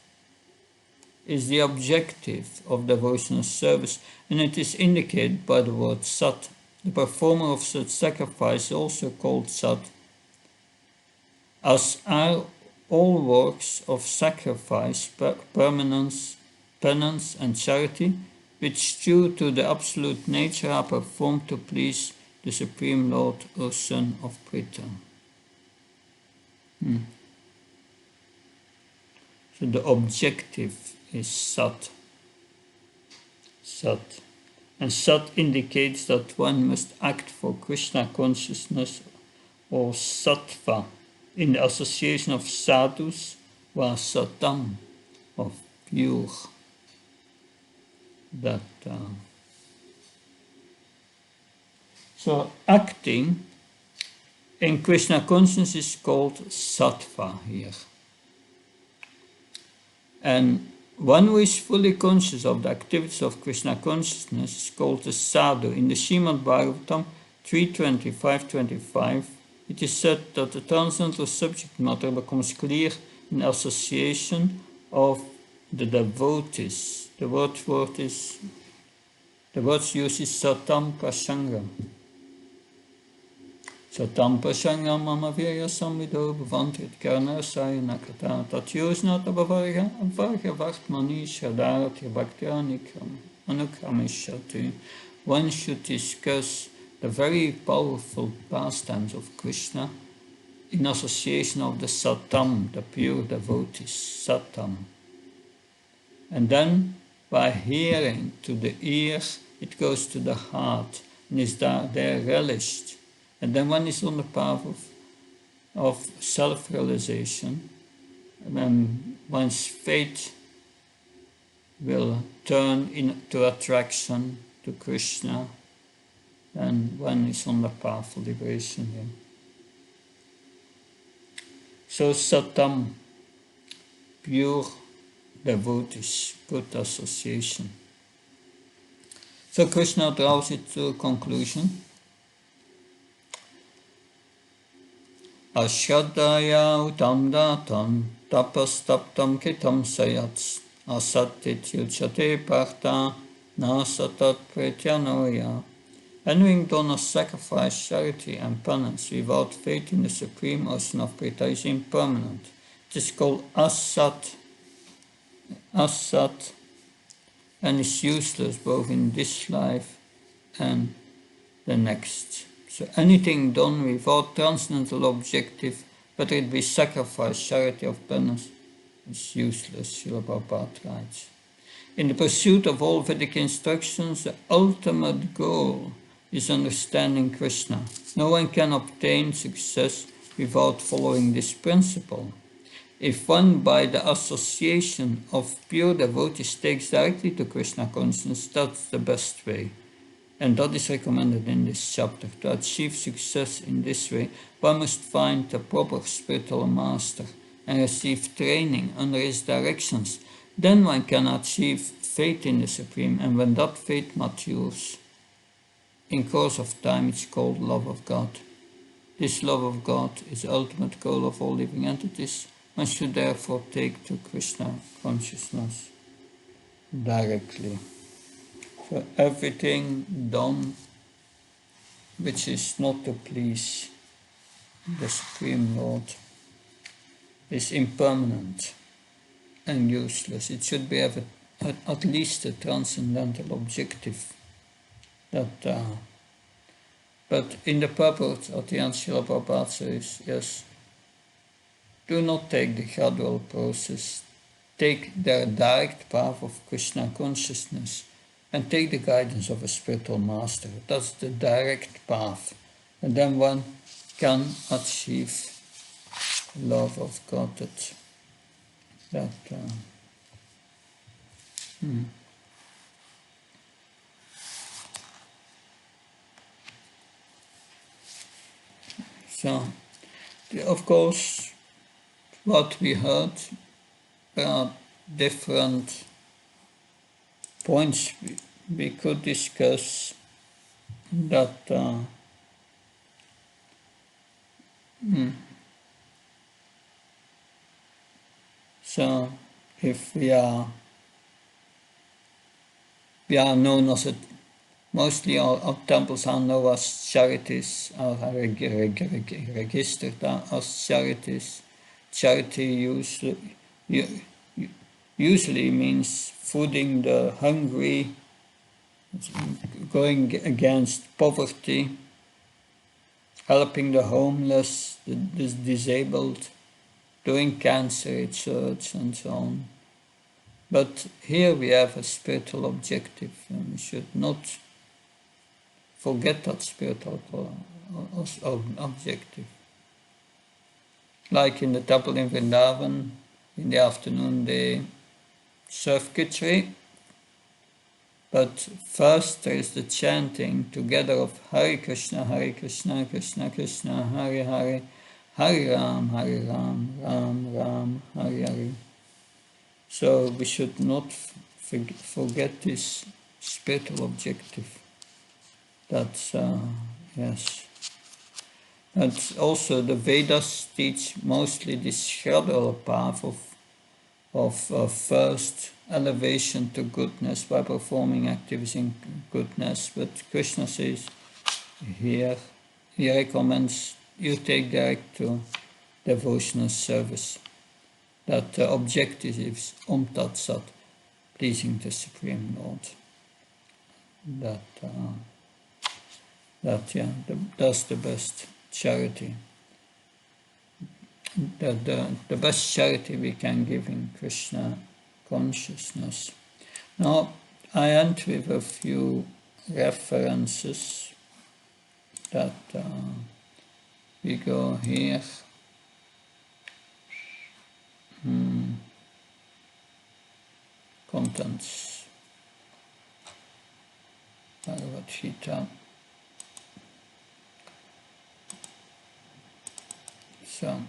is the objective of devotional service, and it is indicated by the word Sat. The performer of such sacrifice is also called Sat, as are all works of sacrifice, permanence, penance and charity, which due to the absolute nature are performed to please the Supreme Lord or Son of Pritha. So the objective is Sat. Sat. And Sat indicates that one must act for Krishna consciousness or Sattva in the association of sadhus, or Satam, of pure. So acting in Krishna consciousness is called sattva here. And one who is fully conscious of the activities of Krishna consciousness is called a sadhu. In the Srimad Bhagavatam 3.25.25, it is said that the transcendental subject matter becomes clear in association of the devotees. The words used is satam prasangam. Satam prasangam mama virya samvido bhavantrit karna sayana kata tatyosnata bhavarga varga vartmani shadaratya bhaktya anukramishati. One should discuss the very powerful pastimes of Krishna in association of the satam, the pure devotees, satam. And then, by hearing to the ears, it goes to the heart and is there relished. And then one is on the path of self-realization, when one's faith will turn into attraction to Krishna, and one is on the path of liberation here. So satam, pure devotees, good association. So Krishna draws it to a conclusion. Ashadaya utam datam tapastaptam kitam sayats asatit yuchate partha nasatat pretyanoya. Having done a sacrifice, charity and penance without faith in the supreme ocean of Prita is impermanent. It is called asat, and is useless both in this life and the next. So anything done without transcendental objective, whether it be sacrifice, charity or penance, is useless, Srila Prabhupada writes. In the pursuit of all Vedic instructions, the ultimate goal is understanding Krishna. No one can obtain success without following this principle. If one, by the association of pure devotees, takes directly to Krishna consciousness, that's the best way. And that is recommended in this chapter. To achieve success in this way, one must find the proper spiritual master and receive training under his directions. Then one can achieve faith in the Supreme, and when that faith matures, in course of time, it's called love of God. This love of God is the ultimate goal of all living entities. One should therefore take to Krishna consciousness directly. So everything done which is not to please the Supreme Lord is impermanent and useless. It should be at least a transcendental objective. But in the purport at the end, Srila Prabhupada says, yes, do not take the gradual process, take the direct path of Krishna consciousness and take the guidance of a spiritual master. That's the direct path. And then one can achieve love of God. So, of course, what we heard, there are different points we could discuss that so if we are known as mostly our temples are known as charities, are registered as charities. Charity usually means feeding the hungry, going against poverty, helping the homeless, the disabled, doing cancer research and so on. But here we have a spiritual objective, and we should not forget that spiritual objective. Like in the temple in Vrindavan, in the afternoon they serve khichdi, But first there is the chanting together of Hare Krishna, Krishna Krishna, Hare Hare, Hare Ram, Ram Ram, Hare Hare. So we should not forget this spiritual objective. That's, yes. And also the Vedas teach mostly this gradual path of first elevation to goodness by performing activities in goodness. But Krishna says here, he recommends you take direct to devotional service. That the objective is Tat Sat, pleasing the Supreme Lord. That's the best charity. The best charity we can give in Krishna consciousness. Now, I end with a few references that we go here. Contents. Bhagavad Gita. So,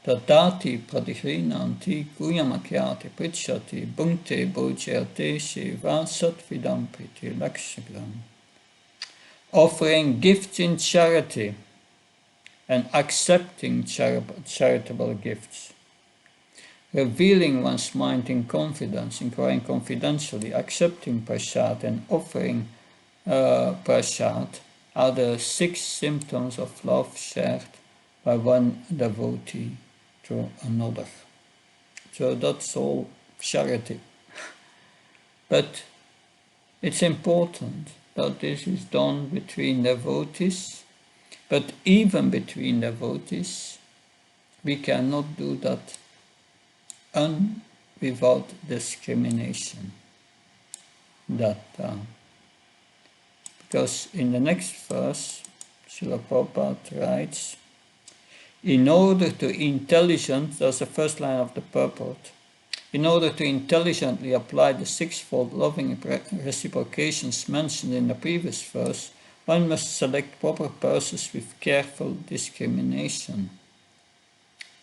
Tadati pradihrinanti kuyamakyati pritchati bhunte bhojyate shiva satvidam priti lakshagram. Offering gifts in charity and accepting charitable gifts. Revealing one's mind in confidence, inquiring confidentially, accepting prasad and offering prasad are the 6 symptoms of love shared by one devotee to another. So that's all charity. But it's important that this is done between devotees, but even between devotees, we cannot do that without discrimination. Because in the next verse, Srila Prabhupada writes, in order to that's the first line of the purport, in order to intelligently apply the 6-fold loving reciprocations mentioned in the previous verse, one must select proper persons with careful discrimination.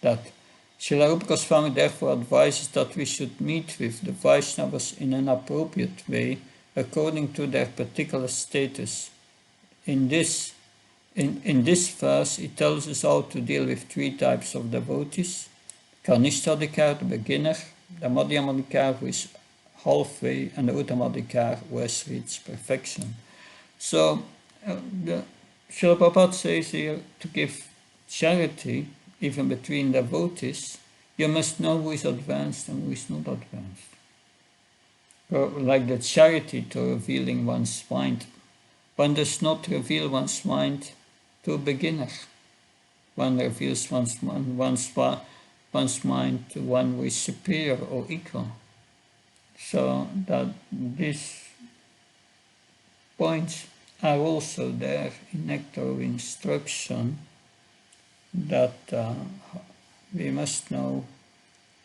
That Srila Rupa Goswami therefore advises that we should meet with the Vaishnavas in an appropriate way according to their particular status. In this verse, it tells us how to deal with 3 types of devotees: Karnishtadikar, the beginner, the Madhyamadikar, who is halfway, and the Uttamadikar, who has reached perfection. So, Srila Prabhupada says here to give charity, even between devotees, you must know who is advanced and who is not advanced. Like the charity to revealing one's mind. One does not reveal one's mind to a beginner. One reveals one's mind to one who is superior or equal. So that these points are also there in Nectar of Instruction, that we must know,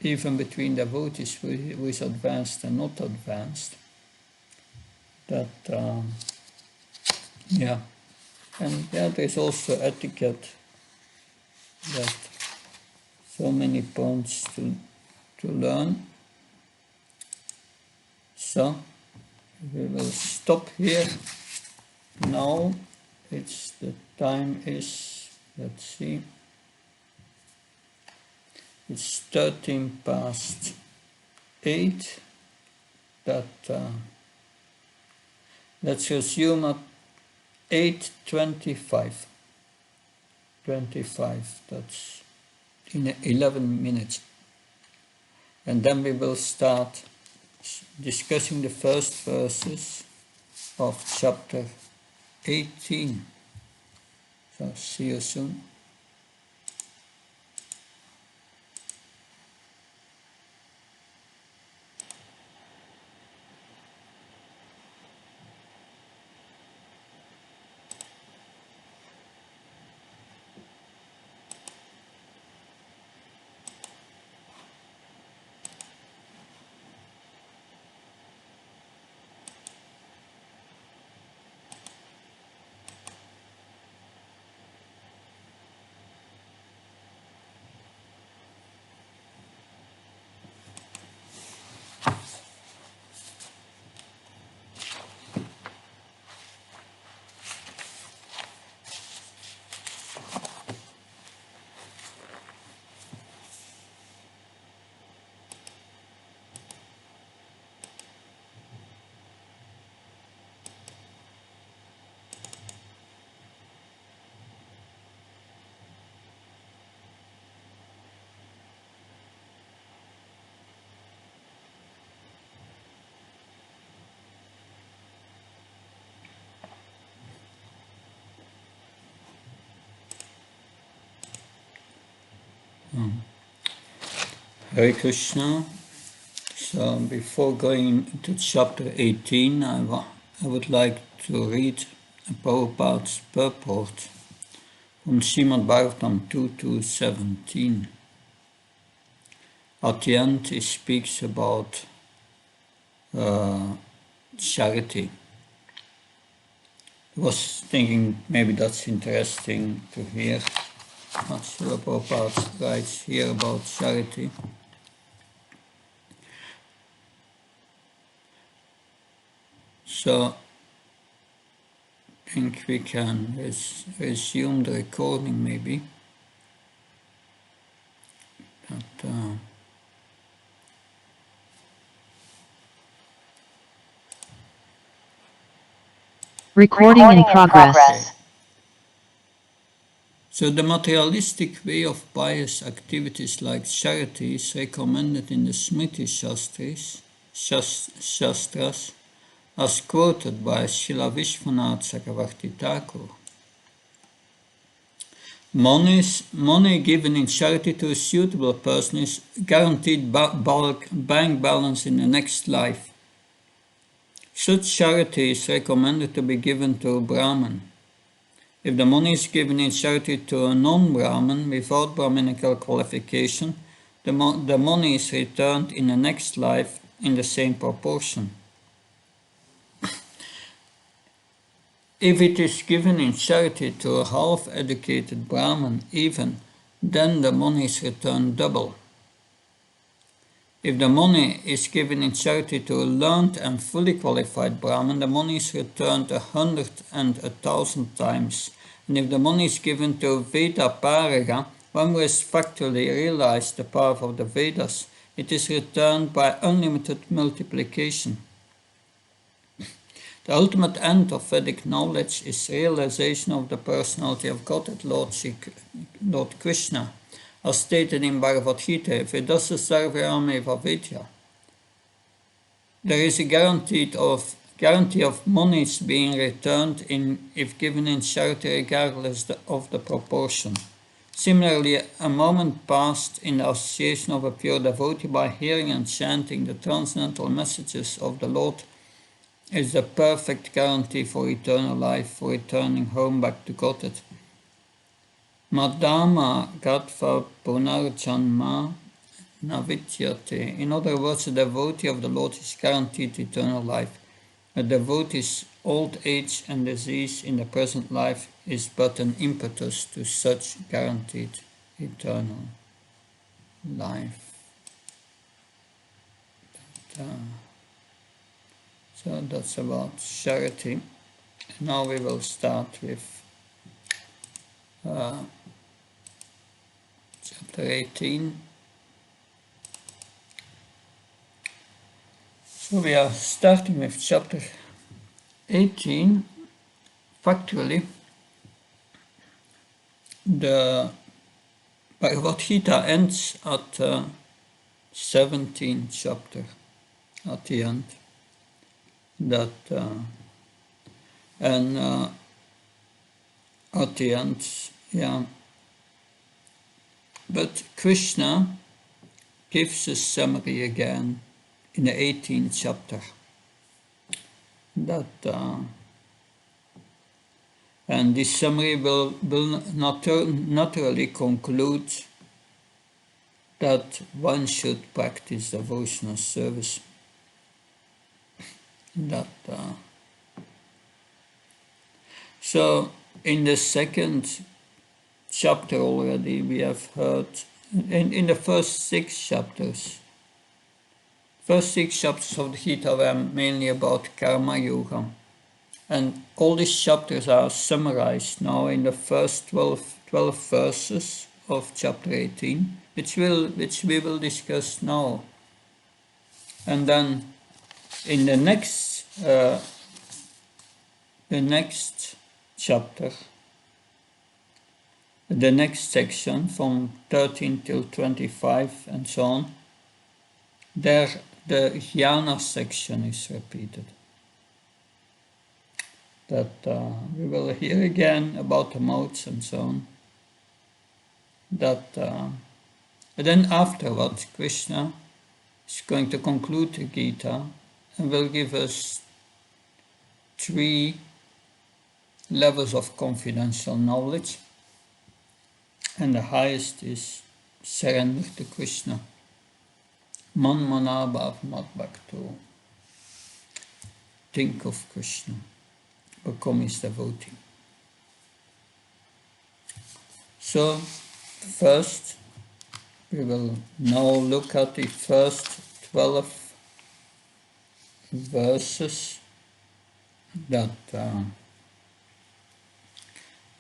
even between devotees, who is advanced and not advanced. That, and there's also etiquette, that so many points to learn. So, we will stop here. Now, the time is, let's see, it's 13 past 8. That let's resume at 8:25. 25. That's in 11 minutes, and then we will start discussing the first verses of chapter 18. So see you soon. Hare Krishna. So before going into chapter 18, I would like to read Prabhupada's purport from Srimad Bhagavatam 2 to 17. At the end, he speaks about charity. I was thinking maybe that's interesting to hear what Srila Prabhupada writes here about charity. So I think we can resume the recording maybe. But, Recording in progress. okay. So the materialistic way of pious activities like charity is recommended in the Smriti Shastras, as quoted by Srila Vishwanath Chakravarti Thakur. Money given in charity to a suitable person is guaranteed bulk bank balance in the next life. Such charity is recommended to be given to a Brahmin. If the money is given in charity to a non-Brahmin without Brahminical qualification, the money is returned in the next life in the same proportion. If it is given in charity to a half-educated Brahmin even, then the money is returned double. If the money is given in charity to a learned and fully qualified Brahmin, the money is returned 100 and 1,000 times. And if the money is given to a Veda Paraga, one who has factually realized the power of the Vedas, it is returned by unlimited multiplication. The ultimate end of Vedic knowledge is realization of the personality of Godhead, Lord Krishna, as stated in Bhagavad Gita, Vedasa Sarvayameva Vidya. There is a guarantee of monies being returned if given in charity regardless of the proportion. Similarly, a moment passed in the association of a pure devotee by hearing and chanting the transcendental messages of the Lord is the perfect guarantee for eternal life, for returning home back to Godhead. Madama Gatva Punarjanma Navidyate. In other words, a devotee of the Lord is guaranteed eternal life. A devotee's old age and disease in the present life is but an impetus to such guaranteed eternal life. So that's about charity. Now we will start with chapter 18. So we are starting with chapter 18. Factually, the Bhagavad Gita ends at 17th chapter at the end. At the end, yeah. But Krishna gives a summary again in the 18th chapter. And this summary will naturally conclude that one should practice devotional service. So in the second chapter already we have heard, in the first six chapters of the Gita were mainly about Karma Yoga, and all these chapters are summarized now in the first 12 verses of chapter 18, which we will discuss now. And then in the next chapter, the next section from 13 till 25 and so on, there the jnana section is repeated. That we will hear again about the modes and so on. That And then afterwards, Krishna is going to conclude the Gita and will give us 3 levels of confidential knowledge. And the highest is surrender to Krishna. Man mana bhav mat bhakto. Think of Krishna. Become his devotee. So, first, we will now look at the first 12 verses that,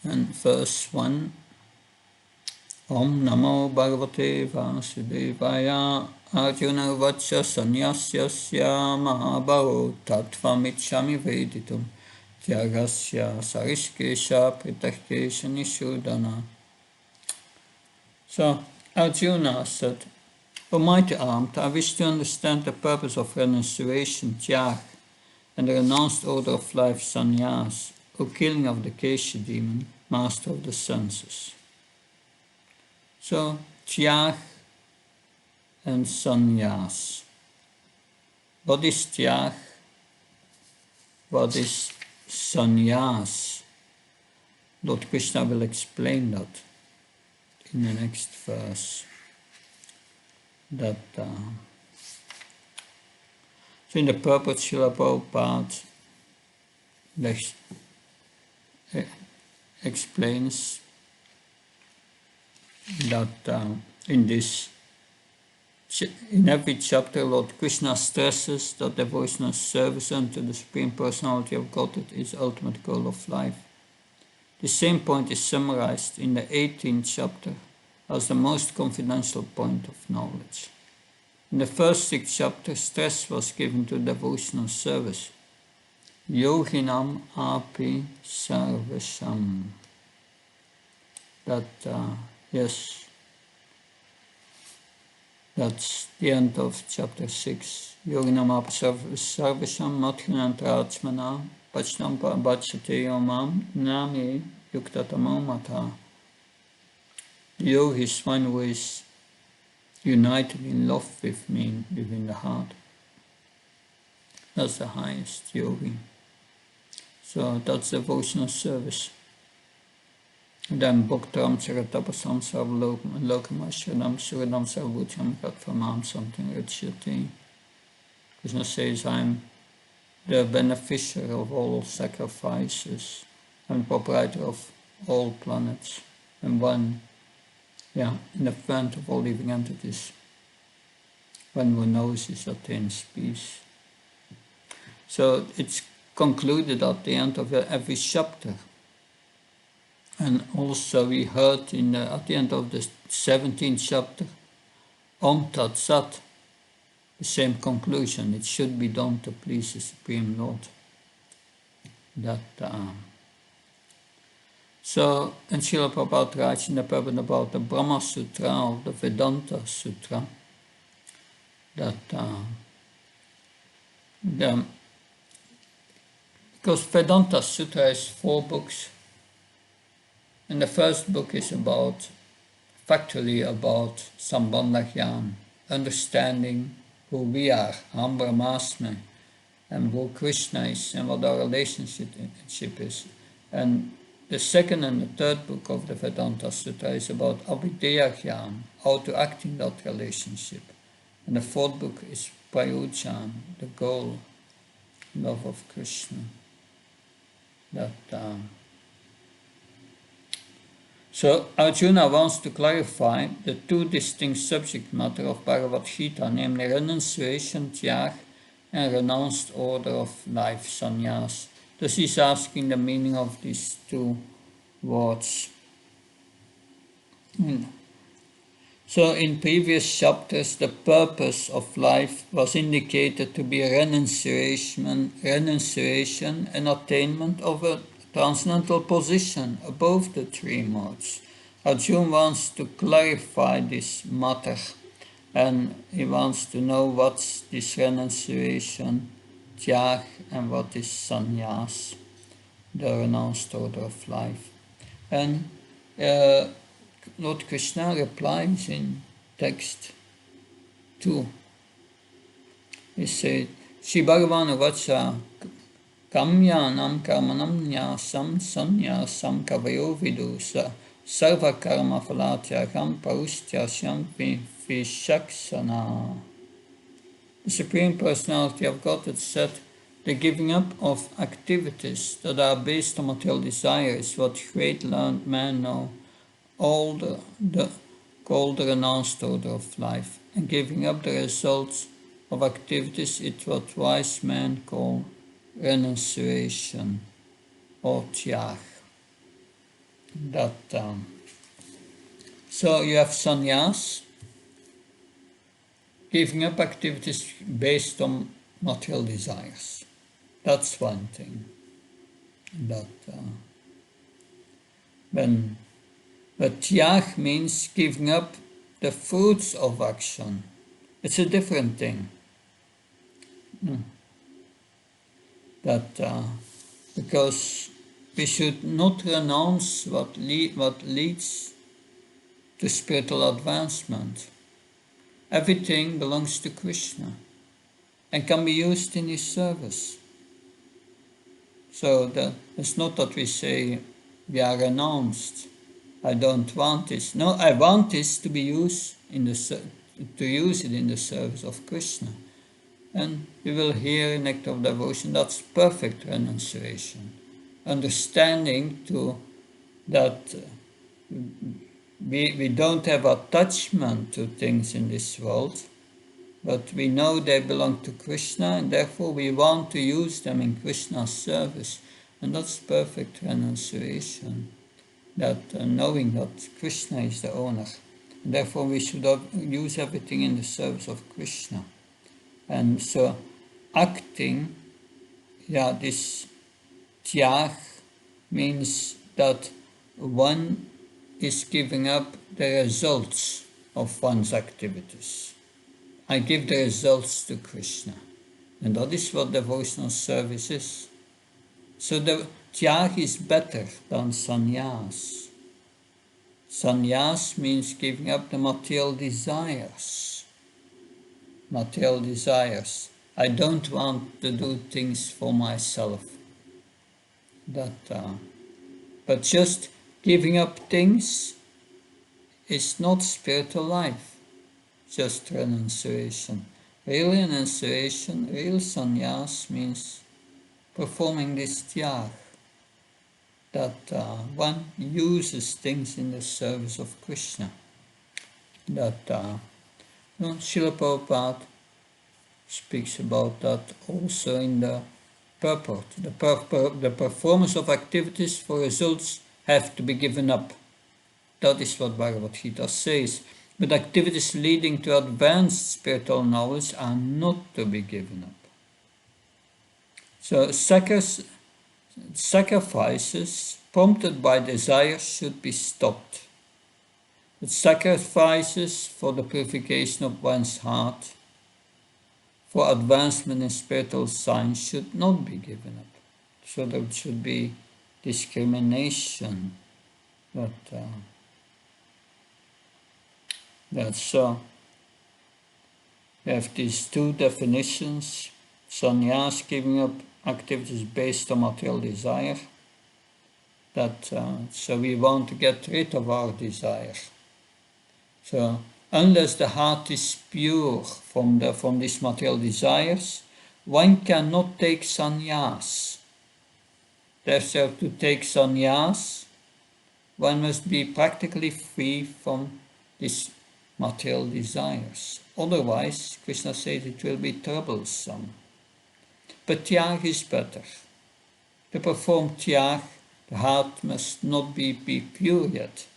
and verse 1, Om Namo Bhagavate Vasudevaya Arjuna Vacha Sanyasyasya Mahabhavo Tattvamichami Veditum Tyagasya Sarishkesha Pritakesha Nishudana. So Arjuna said, O mighty armed, I wish to understand the purpose of renunciation, tyag, and the renounced order of life, sannyas, O killing of the Kesha demon, master of the senses. So, tyag and sannyas. What is tyag? What is sannyas? Lord Krishna will explain that in the next verse. So in the purport, Srila Prabhupada explains that in every chapter, Lord Krishna stresses that devotional service unto the Supreme Personality of Godhead is the ultimate goal of life. The same point is summarized in the 18th chapter as the most confidential point of knowledge. In the first 6 chapters, stress was given to devotional service. Yoginam api sarvasham. Yes, that's the end of chapter 6. Yoginam api sarvasham mathinantrachmana pachnam bhajate yomam nami yuktatamo mata. The yogi is one who is united in love with me within the heart. That's the highest yogi. So that's devotional service. And then Bhaktaram Charatapasam Sarvalokam Suradam Sarvutyam Katramam something Richyati. Krishna says, I'm the beneficiary of all sacrifices and proprietor of all planets, and one, in the front of all living entities. One who knows this attains peace. So it's concluded at the end of every chapter. And also we heard at the end of the 17th chapter, Om Tat Sat, the same conclusion. It should be done to please the Supreme Lord. So, and Srila Prabhupada writes in the Prabhupada about the Brahma Sutra or the Vedanta Sutra, because Vedanta Sutra is 4 books, and the first book is factually about Sambandha Jnana, understanding who we are, Aham Brahmasmi, and who Krishna is, and what our relationship is. And the second and the third book of the Vedanta Sutra is about Abhideya Jnana, how to act in that relationship. And the fourth book is Prayojan, the goal, love of Krishna. So Arjuna wants to clarify the 2 distinct subject matter of Bhagavad Gita, namely renunciation, tyag, and renounced order of life, sannyas. Thus he's asking the meaning of these 2 words. So in previous chapters, the purpose of life was indicated to be renunciation and attainment of a transcendental position above the 3 modes. Arjuna wants to clarify this matter, and he wants to know what's this renunciation, tyag, and what is sannyas, the renounced order of life. And Lord Krishna replies in text 2. He said, Shri Bhagavan Vacha Kamyanam Karmanam Nyasam Sanyasam Kavayo Vidusa Sarva Karma Phalatyakam Parushtyasam Vishaksana. The Supreme Personality of Godhead said, the giving up of activities that are based on material desire is what great learned men know, called the renounced order of life, and giving up the results of activities is what wise men call renunciation or tyag. So you have sannyas, giving up activities based on material desires. That's one thing. But tyag means giving up the fruits of action. It's a different thing. Because we should not renounce what leads to spiritual advancement. Everything belongs to Krishna and can be used in his service. So it's not that we say we are renounced. I don't want this. No, I want this to be used to use it in the service of Krishna. And we will hear in Act of Devotion, that's perfect renunciation. Understanding that we don't have attachment to things in this world, but we know they belong to Krishna, and therefore we want to use them in Krishna's service. And that's perfect renunciation, that knowing that Krishna is the owner. And therefore we should use everything in the service of Krishna. And so acting, this tyag means that one is giving up the results of one's activities. I give the results to Krishna. And that is what devotional service is. So the tyag is better than sannyas. Sannyas means giving up the material desires. Material desires. I don't want to do things for myself. But just giving up things is not spiritual life, just renunciation. Real renunciation, real sannyas means performing this tyag, that one uses things in the service of Krishna. Srila Prabhupada speaks about that also in the purport. The performance of activities for results have to be given up. That is what Bhagavad Gita says. But activities leading to advanced spiritual knowledge are not to be given up. So sacrifices prompted by desire should be stopped. But sacrifices for the purification of one's heart, for advancement in spiritual science, should not be given up. So there should be discrimination. So we have these two definitions: sannyas, giving up activities based on material desire. So we want to get rid of our desire. So unless the heart is pure from these material desires, one cannot take sannyas. Therefore, to take sannyas, one must be practically free from these material desires. Otherwise, Krishna said, it will be troublesome. But tyag is better. To perform tyag, the heart must not be pure yet.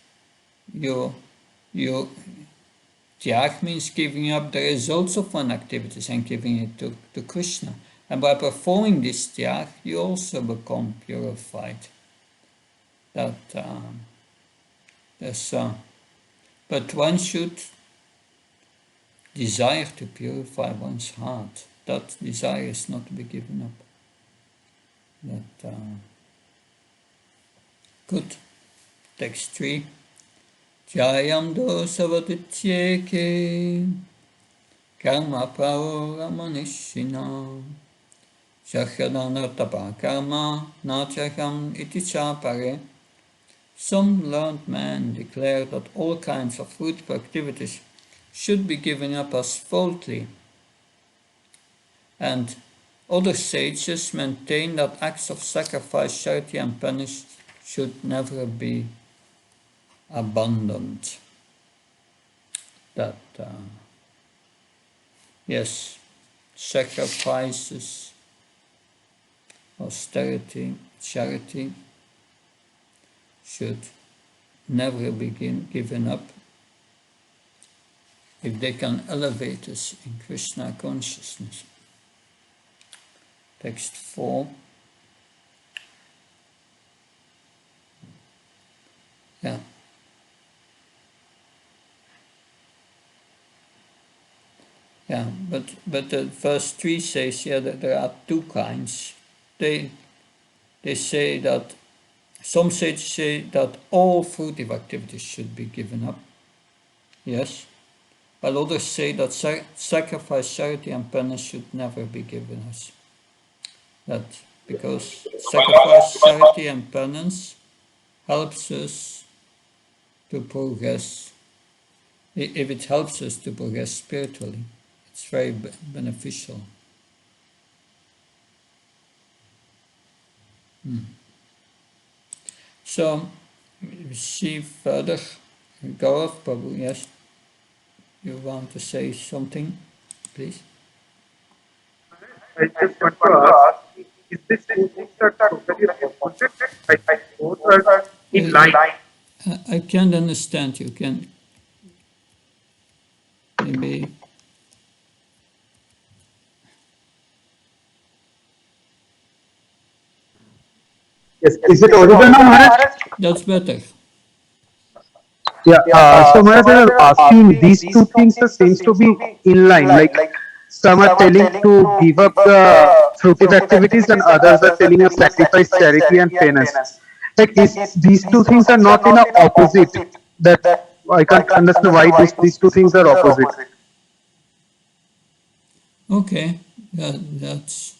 Tyag means giving up the results of one activities and giving it to Krishna. And by performing this tyag, you also become purified. But one should desire to purify one's heart. That desire is not to be given up. Good. Text 3. Jayam dosavatityeke karma prauramanishina Shakhyadanartapa karma nachaham iti chapare. Some learned men declare that all kinds of fruitful activities should be given up as faulty, and other sages maintain that acts of sacrifice, charity and penance should never be abandoned. That, yes, sacrifices, austerity, charity should never be given up if they can elevate us in Krishna consciousness. Text 4. Yeah. Yeah, but verse 3 says here that there are two kinds. They say that some sages say that all fruitive activities should be given up. Yes. While others say that sacrifice, charity and penance should never be given us. That because sacrifice, charity and penance helps us to progress. If it helps us to progress spiritually, it's very beneficial. So, we see further. Gaurav, Prabhu, yes? You want to say something, please? I just want to ask, is this two things are totally opposite? Like both are in line. I can't understand you. Can maybe. Yes, is it audible now, Maharaj? That's better. Yeah, so Maharaj, I was asking, these two things seems to be in line. Like some are telling to give up the fruitive activities, and others are telling us sacrifice, charity, and penance. Like these two things are not in a opposite. That I can't understand why these two things are opposite. Okay, that's.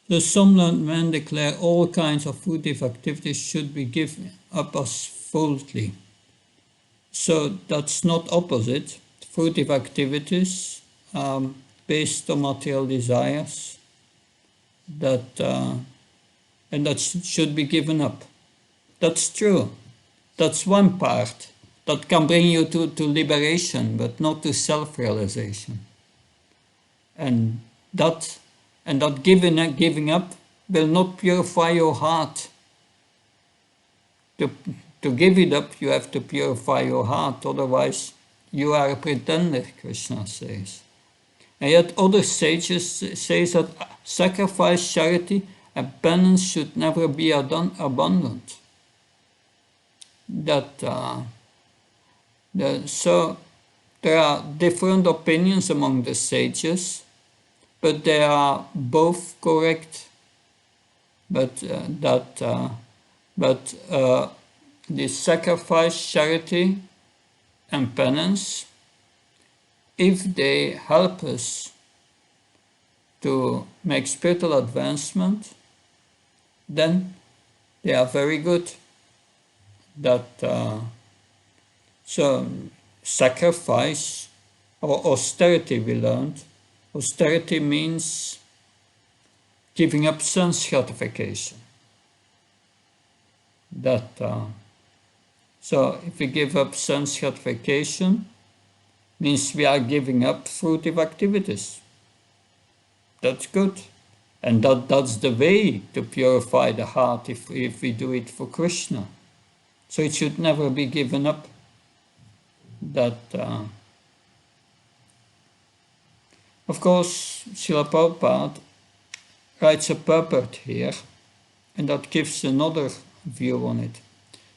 So some men declare all kinds of fruitive activities should be given up as faulty. So that's not opposite. Fruitive activities based on material desires that and that should be given up. That's true. That's one part that can bring you to liberation, but not to self-realization. And that giving up will not purify your heart. To give it up, you have to purify your heart, otherwise you are a pretender, Krishna says. And yet other sages say that sacrifice, charity and penance should never be abandoned. So there are different opinions among the sages, but they are both correct. But the sacrifice, charity, and penance, if they help us to make spiritual advancement, then they are very good. So sacrifice or austerity, we learned. Austerity means giving up sense gratification. So if we give up sense gratification, means we are giving up fruitive activities. That's good. And that's the way to purify the heart if we do it for Krishna. So it should never be given up. Of course, Srila Prabhupada writes a purport here, and that gives another view on it.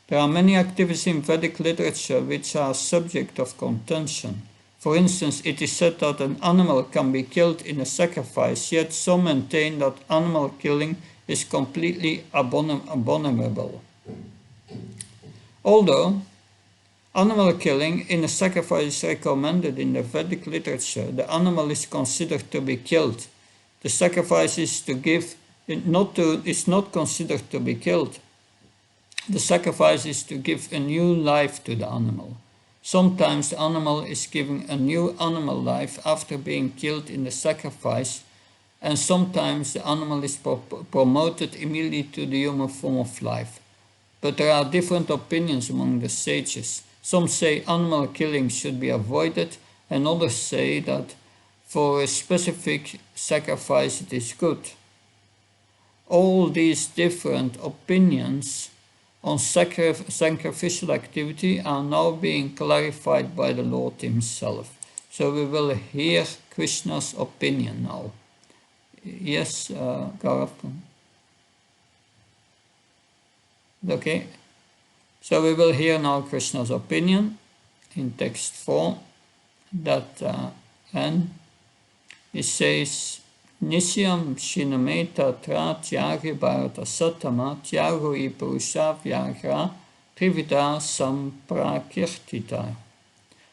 There are many activities in Vedic literature which are subject of contention. For instance, it is said that an animal can be killed in a sacrifice, yet some maintain that animal killing is completely abominable. Although Animal killing in a sacrifice recommended in the Vedic literature. The animal is considered to be killed. The sacrifice is not considered to be killed. The sacrifice is to give a new life to the animal. Sometimes the animal is given a new animal life after being killed in the sacrifice, and sometimes the animal is promoted immediately to the human form of life. But there are different opinions among the sages. Some say animal killing should be avoided, and others say that for a specific sacrifice it is good. All these different opinions on sacrificial activity are now being clarified by the Lord himself. So we will hear Krishna's opinion now. Yes, Gaurav? Okay. So we will hear now Krishna's opinion in text 4, that and he says, Nisyam Shinameta Tra Tyagi Bharata Satama Tyago I Purusha Vyagra Trivida Samprakirtita.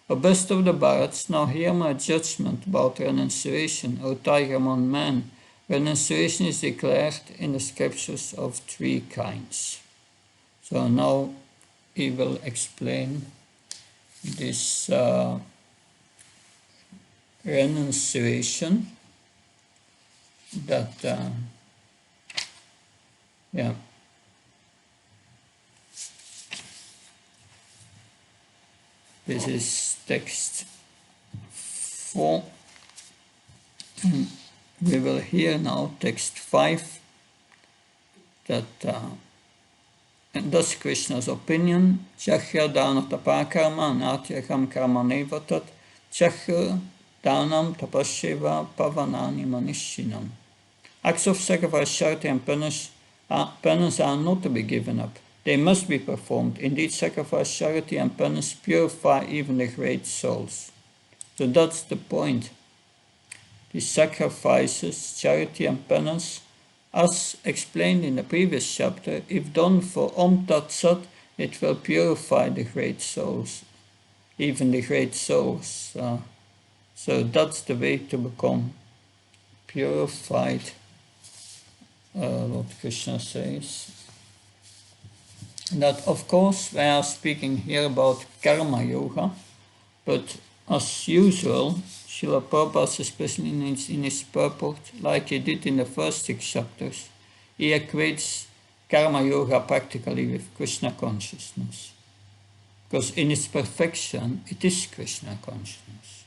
O best of the Bharats, now hear my judgment about renunciation, O tiger among men. Renunciation is declared in the scriptures of 3 kinds. So now he will explain this renunciation, that this is text 4. We will hear now text 5, that and thus Krishna's opinion, Chakya dana tapakarma natyakam karma nevatat Chakya danam tapasheva pavanani manishinam. Acts of sacrifice, charity and penance are not to be given up. They must be performed. Indeed, sacrifice, charity and penance purify even the great souls. So that's the point. The sacrifices, charity and penance, as explained in the previous chapter, if done for Om Tat Sat, it will purify the great souls, even the great souls. So that's the way to become purified. Lord Krishna says that, of course, we are speaking here about karma yoga, but as usual, Srila Prabhupada, especially in his purport, like he did in the first 6 chapters, he equates karma yoga practically with Krishna consciousness. Because in its perfection, it is Krishna consciousness.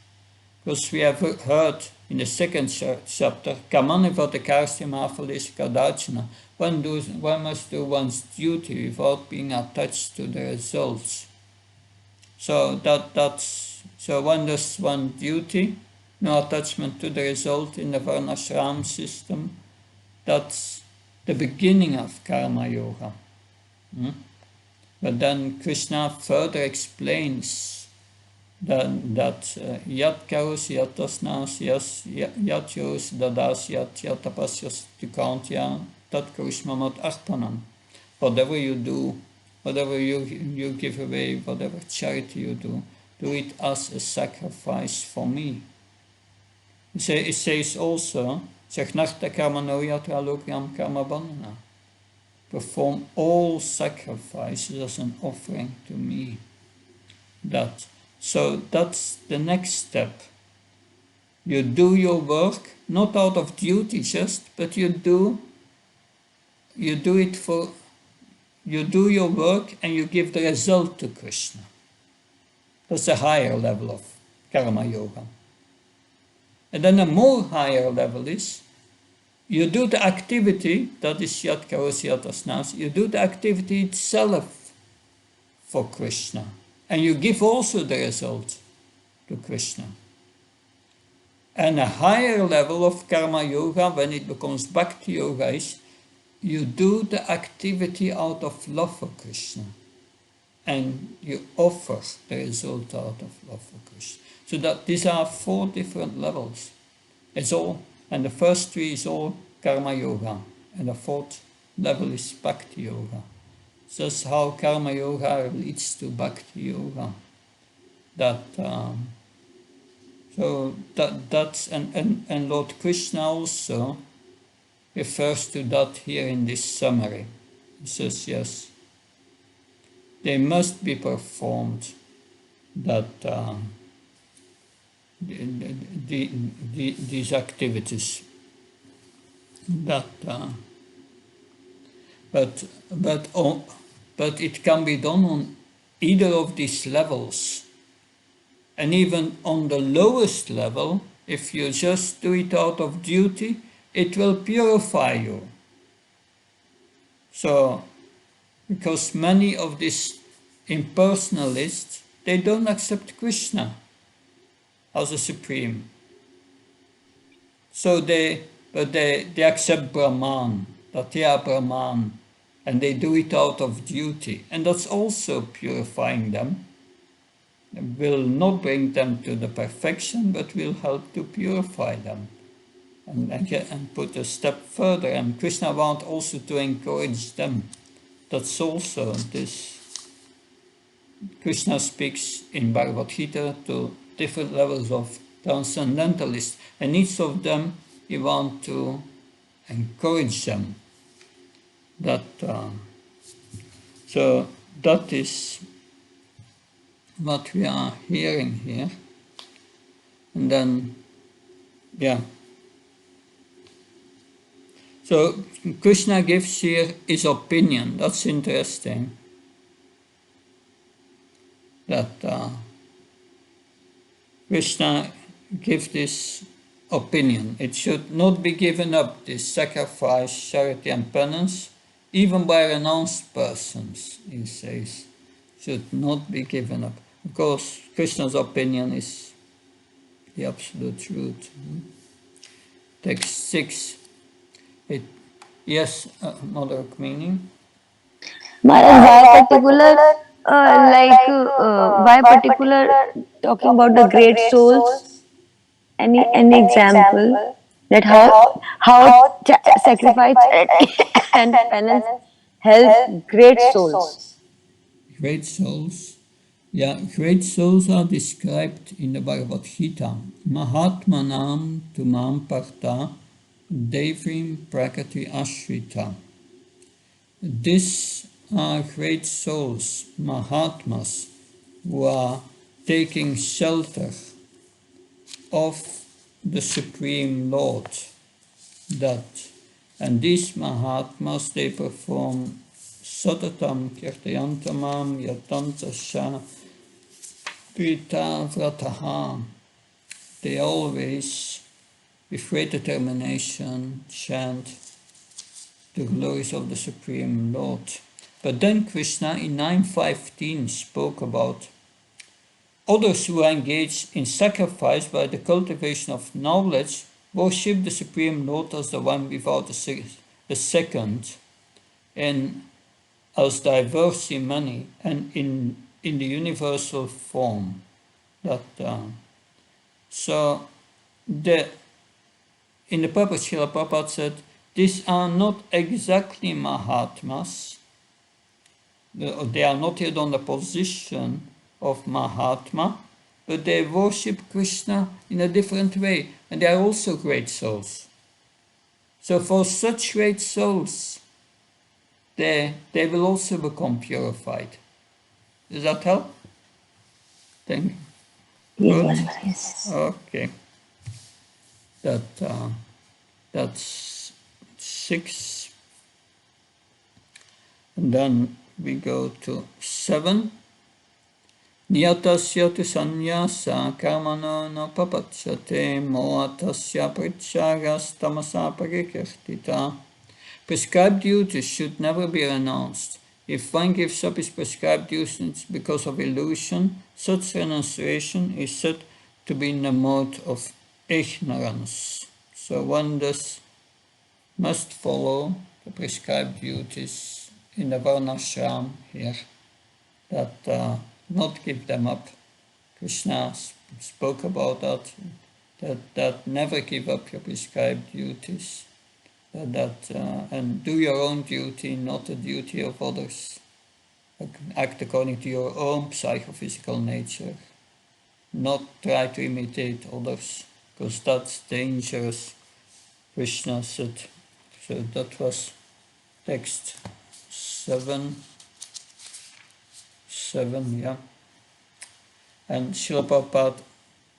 Because we have heard in the 2nd chapter, Kamani Vatakarsti Mahaphalesh Kadachana, one must do one's duty without being attached to the results. So so one does one duty, no attachment to the result in the Varnashram system. That's the beginning of karma yoga. But then Krishna further explains that yat karus yat tasnas yat yos dadas yat tapasyas tukantya tat karushmamat arpanam. Whatever you do, whatever you give away, whatever charity you do it as a sacrifice for me. It says also, perform all sacrifices as an offering to me. So that's the next step. You do your work, not out of duty just, but you do your work and you give the result to Krishna. That's a higher level of karma yoga. And then a more higher level is, you do the activity, that is yat karos yat asnas, you do the activity itself for Krishna. And you give also the result to Krishna. And a higher level of karma yoga, when it becomes bhakti yoga, is you do the activity out of love for Krishna. And you offer the result out of love for Krishna. So that these are 4 different levels. It's all, and the first 3 is all karma yoga, and the 4th level is bhakti yoga. That's how Karma Yoga leads to Bhakti Yoga. And Lord Krishna also refers to that here in this summary. He says, yes, they must be performed, that these activities, that but it can be done on either of these levels. And even on the lowest level, if you just do it out of duty, it will purify you. So, because many of these impersonalists, they don't accept Krishna as a supreme. So they accept Brahman, that they are Brahman, and they do it out of duty. And that's also purifying them. It will not bring them to the perfection, but will help to purify them. And put a step further. And Krishna wants also to encourage them. That's also this. Krishna speaks in Bhagavad Gita to different levels of transcendentalists, and each of them he wants to encourage them. So that is what we are hearing here. And then, yeah. So Krishna gives here his opinion. That's interesting. That Krishna gives this opinion. It should not be given up, this sacrifice, charity and penance, even by renounced persons, he says, should not be given up. Of course, Krishna's opinion is the absolute truth. Text 6. Mother meaning. Why particular, why particular talking about the great souls? Any example that how sacrifice and penance help great souls? Great souls. Yeah, great souls are described in the Bhagavad Gita. Mahatmanam tumam parta devim prakati ashrita. These are great souls, Mahatmas, who are taking shelter of the Supreme Lord. And these Mahatmas, they perform Satatam Kirtayantamam Yatantasha Pita Vrataha. They always, with great determination, chant the glories of the Supreme Lord. But then Krishna in 9.15 spoke about others who are engaged in sacrifice by the cultivation of knowledge worship the Supreme Lord as the one without a second, and as diverse in many, and in the universal form. In the purpose, Srila Prabhupada said, these are not exactly Mahatmas. They are not yet on the position of Mahatma, but they worship Krishna in a different way, and they are also great souls. So for such great souls, they will also become purified. Does that help? Thank you. Yes. Okay. That's 6. And then we go to 7. Niyatasya tu sanyasa karmano no papachyate moatasya pritchagas tamasa parikirtita. Prescribed duties should never be renounced. If one gives up his prescribed duties because of illusion, such renunciation is said to be in the mode of ignorance. So one must follow the prescribed duties in the varnashram here, that not give them up. Krishna spoke about that never give up your prescribed duties, and do your own duty, not the duty of others. act according to your own psychophysical nature, not try to imitate others, because that's dangerous, Krishna said. So that was text 7, yeah. And Srila Prabhupada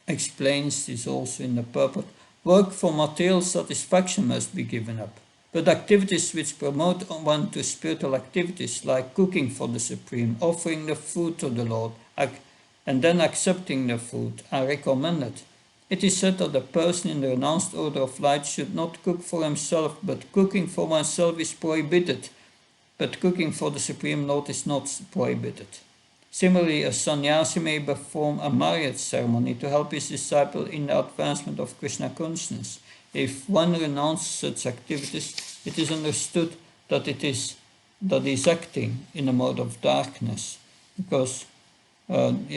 explains this also in the purport. Work for material satisfaction must be given up, but activities which promote one to spiritual activities, like cooking for the Supreme, offering the food to the Lord, and then accepting the food, are recommended. It is said that the person in the renounced order of light should not cook for himself, but cooking for oneself is prohibited, but cooking for the Supreme Lord is not prohibited. Similarly, a sannyasi may perform a marriage ceremony to help his disciple in the advancement of Krishna consciousness. If one renounces such activities, it is understood that he is acting in a mode of darkness, because in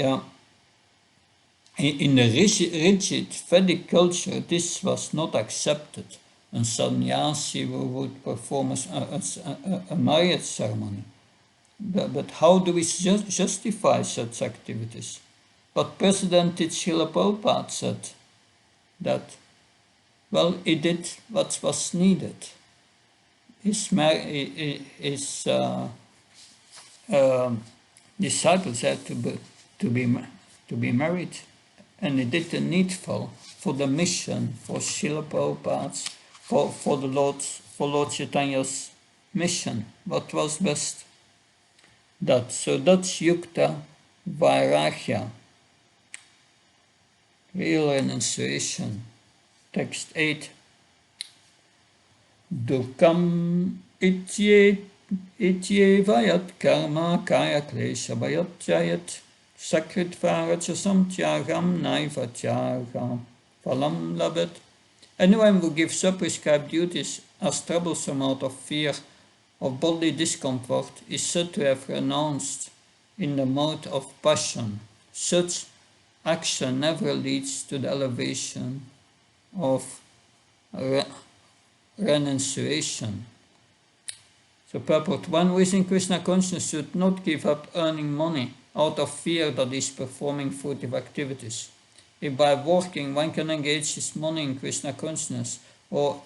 the rigid Vedic culture, this was not accepted. A sannyasi would perform a marriage ceremony. But how do we justify such activities? But President Srila Prabhupada said that, well, he did what was needed. His disciples had to be married, and he did the needful for the mission, for Srila Prabhupada's, for Lord Chaitanya's mission. What was best? That's Yukta Vairagya, real renunciation. Text 8. Dukam ityevayat karma kaya klesha vayat jayat sakritva rachasam tyagam naiva tyagam phalam labet. Anyone who gives up prescribed duties as troublesome out of fear of bodily discomfort is said to have renounced in the mode of passion. Such action never leads to the elevation of renunciation. So purport: one who is in Krishna consciousness should not give up earning money out of fear that he is performing fruitive activities. If by working one can engage his money in Krishna consciousness, or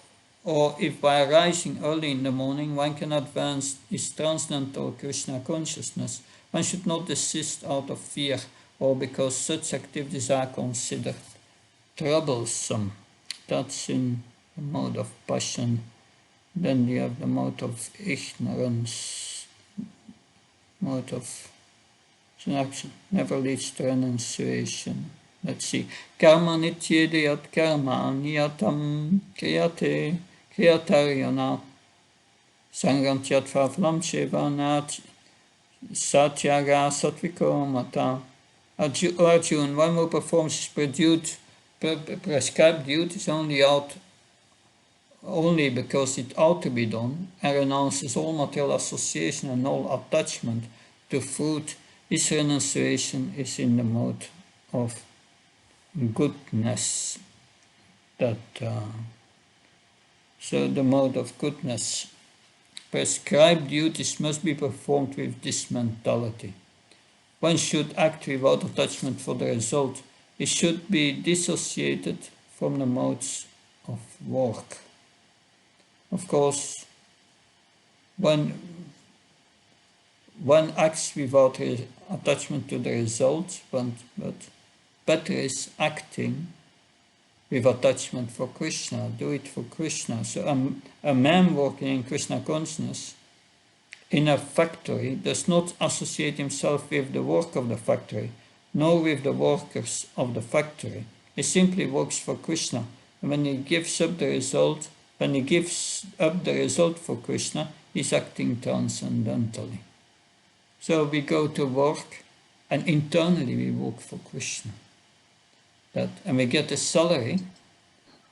if by rising early in the morning one can advance his transcendental Krishna consciousness, one should not desist out of fear or because such activities are considered troublesome. That's in the mode of passion. Then you have the mode of ignorance. Mode of action never leads to renunciation. Let's see. Karma nityedayat karma niyatam kriyate kriyataryana sangantyat faflam chevanat satyaga satviko mata. Arjun, one who performs his prescribed duties only because it ought to be done, and renounces all material association and all attachment to food, his renunciation is in the mode of goodness. So the mode of goodness. Prescribed duties must be performed with this mentality. One should act without attachment for the result. It should be dissociated from the modes of work. Of course, one acts without attachment to the result, but better is acting with attachment for Krishna. Do it for Krishna. So a man working in Krishna consciousness in a factory does not associate himself with the work of the factory, nor with the workers of the factory. He simply works for Krishna. And when he gives up the result for Krishna, he's acting transcendentally. So we go to work, and internally we work for Krishna. And we get a salary,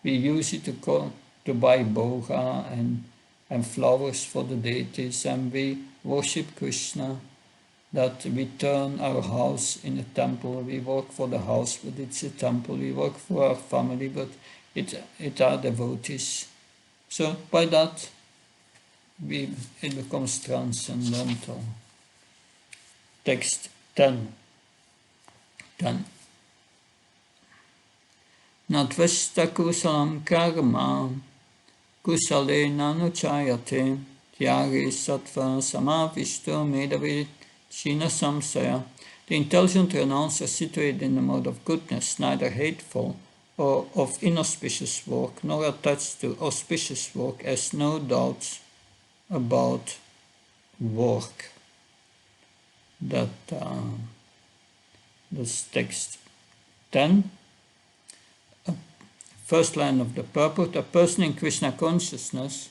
we use it to buy bhoga and flowers for the deities, and we worship Krishna, that we turn our house in a temple. We work for the house, but it's a temple. We work for our family, but it are devotees. So by that, it becomes transcendental. text 10. Natvesta kusalam karma kusalena nuchayate tyagi sattva samavishto medavid china samsaya. The intelligent renouncer situated in the mode of goodness, neither hateful or of inauspicious work, nor attached to auspicious work, has no doubts about work. That's text 10. First line of the purport: a person in Krishna consciousness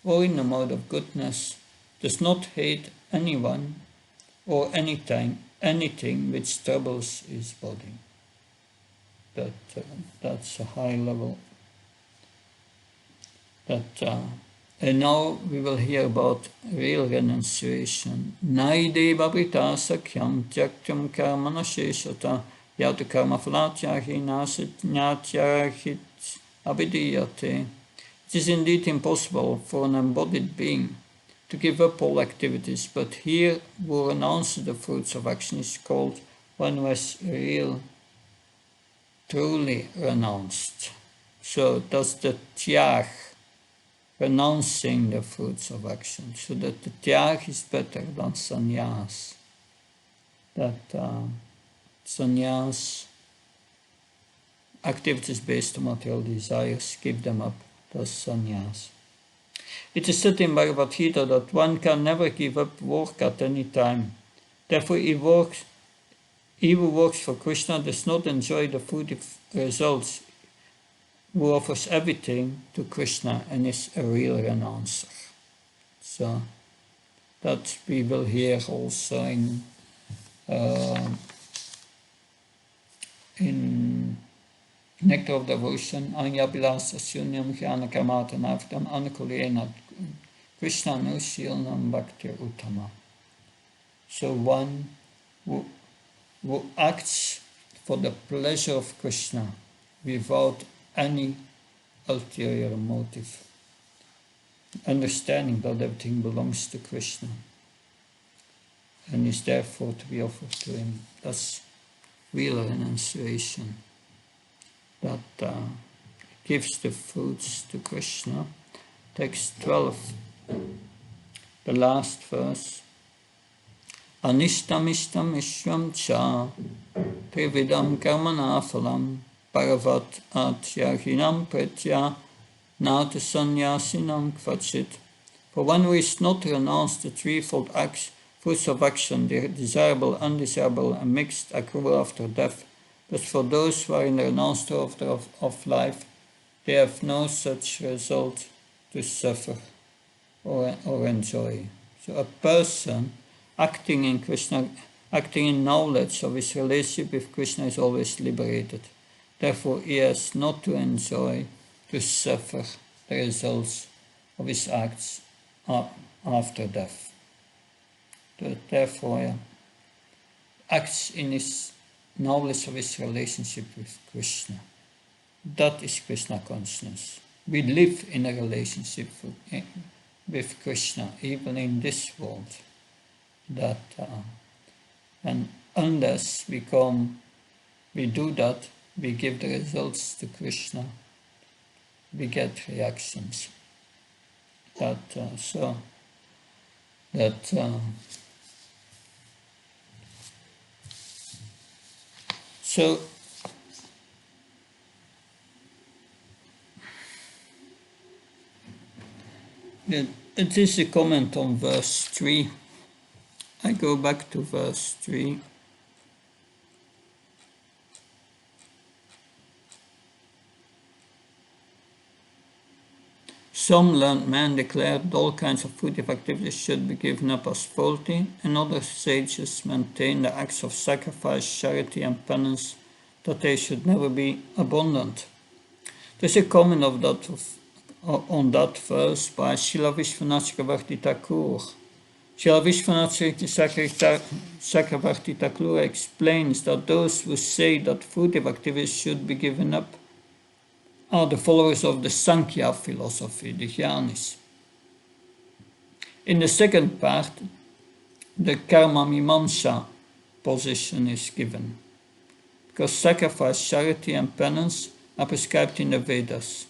or in the mode of goodness does not hate anyone or anything which troubles his body. That's a high level. And now we will hear about real renunciation. Naideva brita sakyam tyakyam karmana sheshata yatu karma phalatyahi nasit nyatyarhit abhidiyate. It is indeed impossible for an embodied being to give up all activities, but here who renounces the fruits of action is called one who has truly renounced. So that's the tyag, renouncing the fruits of action, so that the tyag is better than sannyas. Sannyas, activities based on material desires, give them up. That's sannyas. It is said in Bhagavad Gita that one can never give up work at any time. Therefore, he who works for Krishna does not enjoy the fruitive results, who offers everything to Krishna and is a real renouncer. So that we will hear also in Nectar of Devotion, Anyabilasa Sunyam Jnana Kamata Navdam Anukulena Krishna Nushilnam Bhakti Uttama. So one who acts for the pleasure of Krishna without any ulterior motive, understanding that everything belongs to Krishna and is therefore to be offered to him. That's real renunciation. That gives the fruits to Krishna. Text 12, the last verse. Anishtam ishtam ishvam cha trividam karmana phalam paravat atyahinam pretya natu sannyasinam kvachit. For one who is not renounced the threefold fruits of action, the desirable, undesirable, and mixed, accrue after death. But for those who are in the renounced order of life, they have no such result to suffer or enjoy. So a person acting in Krishna, acting in knowledge of his relationship with Krishna is always liberated. Therefore, he has not to enjoy, to suffer the results of his acts after death. Therefore, acts in his knowledge of his relationship with Krishna. That is Krishna consciousness. We live in a relationship with Krishna, even in this world. And unless we do that, we give the results to Krishna, we get reactions. So it is a comment on verse 3. I go back to verse 3. Some learned men declared all kinds of fruitive activities should be given up as faulty, and other sages maintained the acts of sacrifice, charity, and penance, that they should never be abundant. There's a comment on that verse by Srila Vishwanath Chakravarti Thakur. Srila Vishwanath Chakravarti Thakur explains that those who say that fruitive activities should be given up are the followers of the Sankhya philosophy, the Jnanis. In the second part, the karma mimamsa position is given. Because sacrifice, charity and penance are prescribed in the Vedas.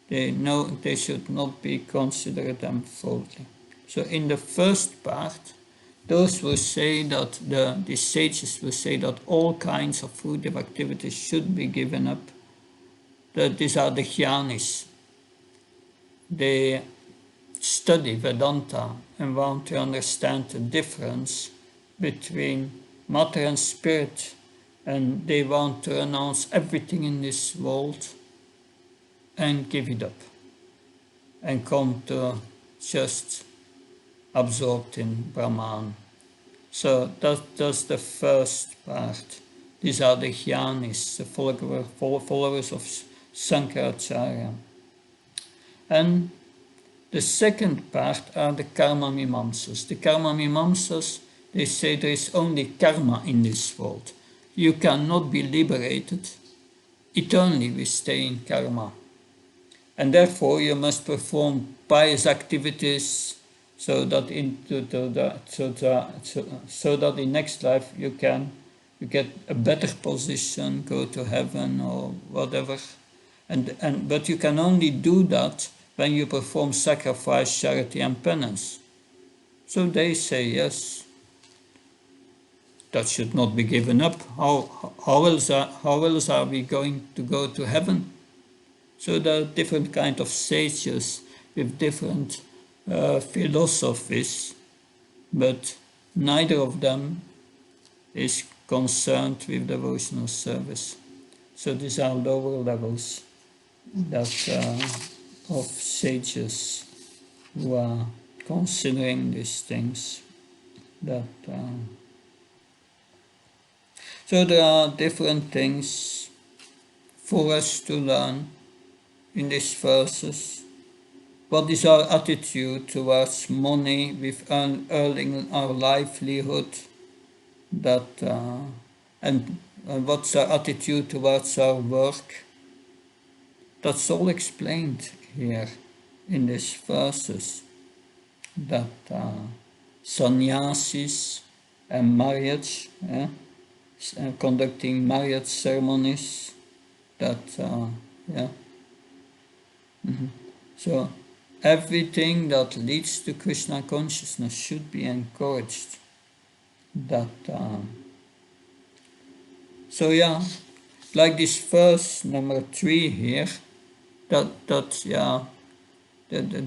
They should not be considered unfolding. So in the first part, those who say that the sages will say that all kinds of fruitive activities should be given up, that these are the jnanis. They study Vedanta and want to understand the difference between matter and spirit, and they want to renounce everything in this world and give it up and come to just absorbed in Brahman. So that's the first part. These are the jnanis, the followers of Sankaracharya. And the second part are the karma mimamsas. The karma mimamsas, they say there is only karma in this world. You cannot be liberated. Eternally we stay in karma. And therefore you must perform pious activities so that in next life you get a better position, go to heaven or whatever. But you can only do that when you perform sacrifice, charity and penance. So they say yes, that should not be given up. How else are we going to go to heaven? So there are different kind of sages with different philosophies, but neither of them is concerned with devotional service. So these are lower levels of sages who are considering these things. So there are different things for us to learn in these verses. What is our attitude towards money with earning our livelihood? And what's our attitude towards our work? That's all explained here in these verses. That sannyasis and marriage, conducting marriage ceremonies, So everything that leads to Krishna consciousness should be encouraged. Like this verse number 3 here, the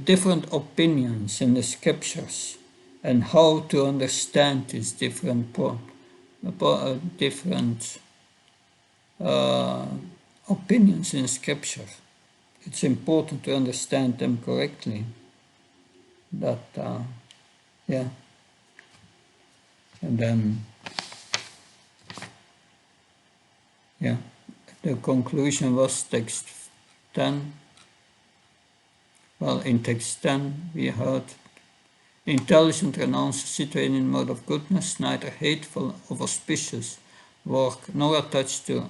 different opinions in the scriptures and how to understand these different opinions in scripture. It's important to understand them correctly. And then, the conclusion was text 10. Well, in text 10 we heard, the intelligent renouncer situated in mode of goodness, neither hateful or auspicious work, nor attached to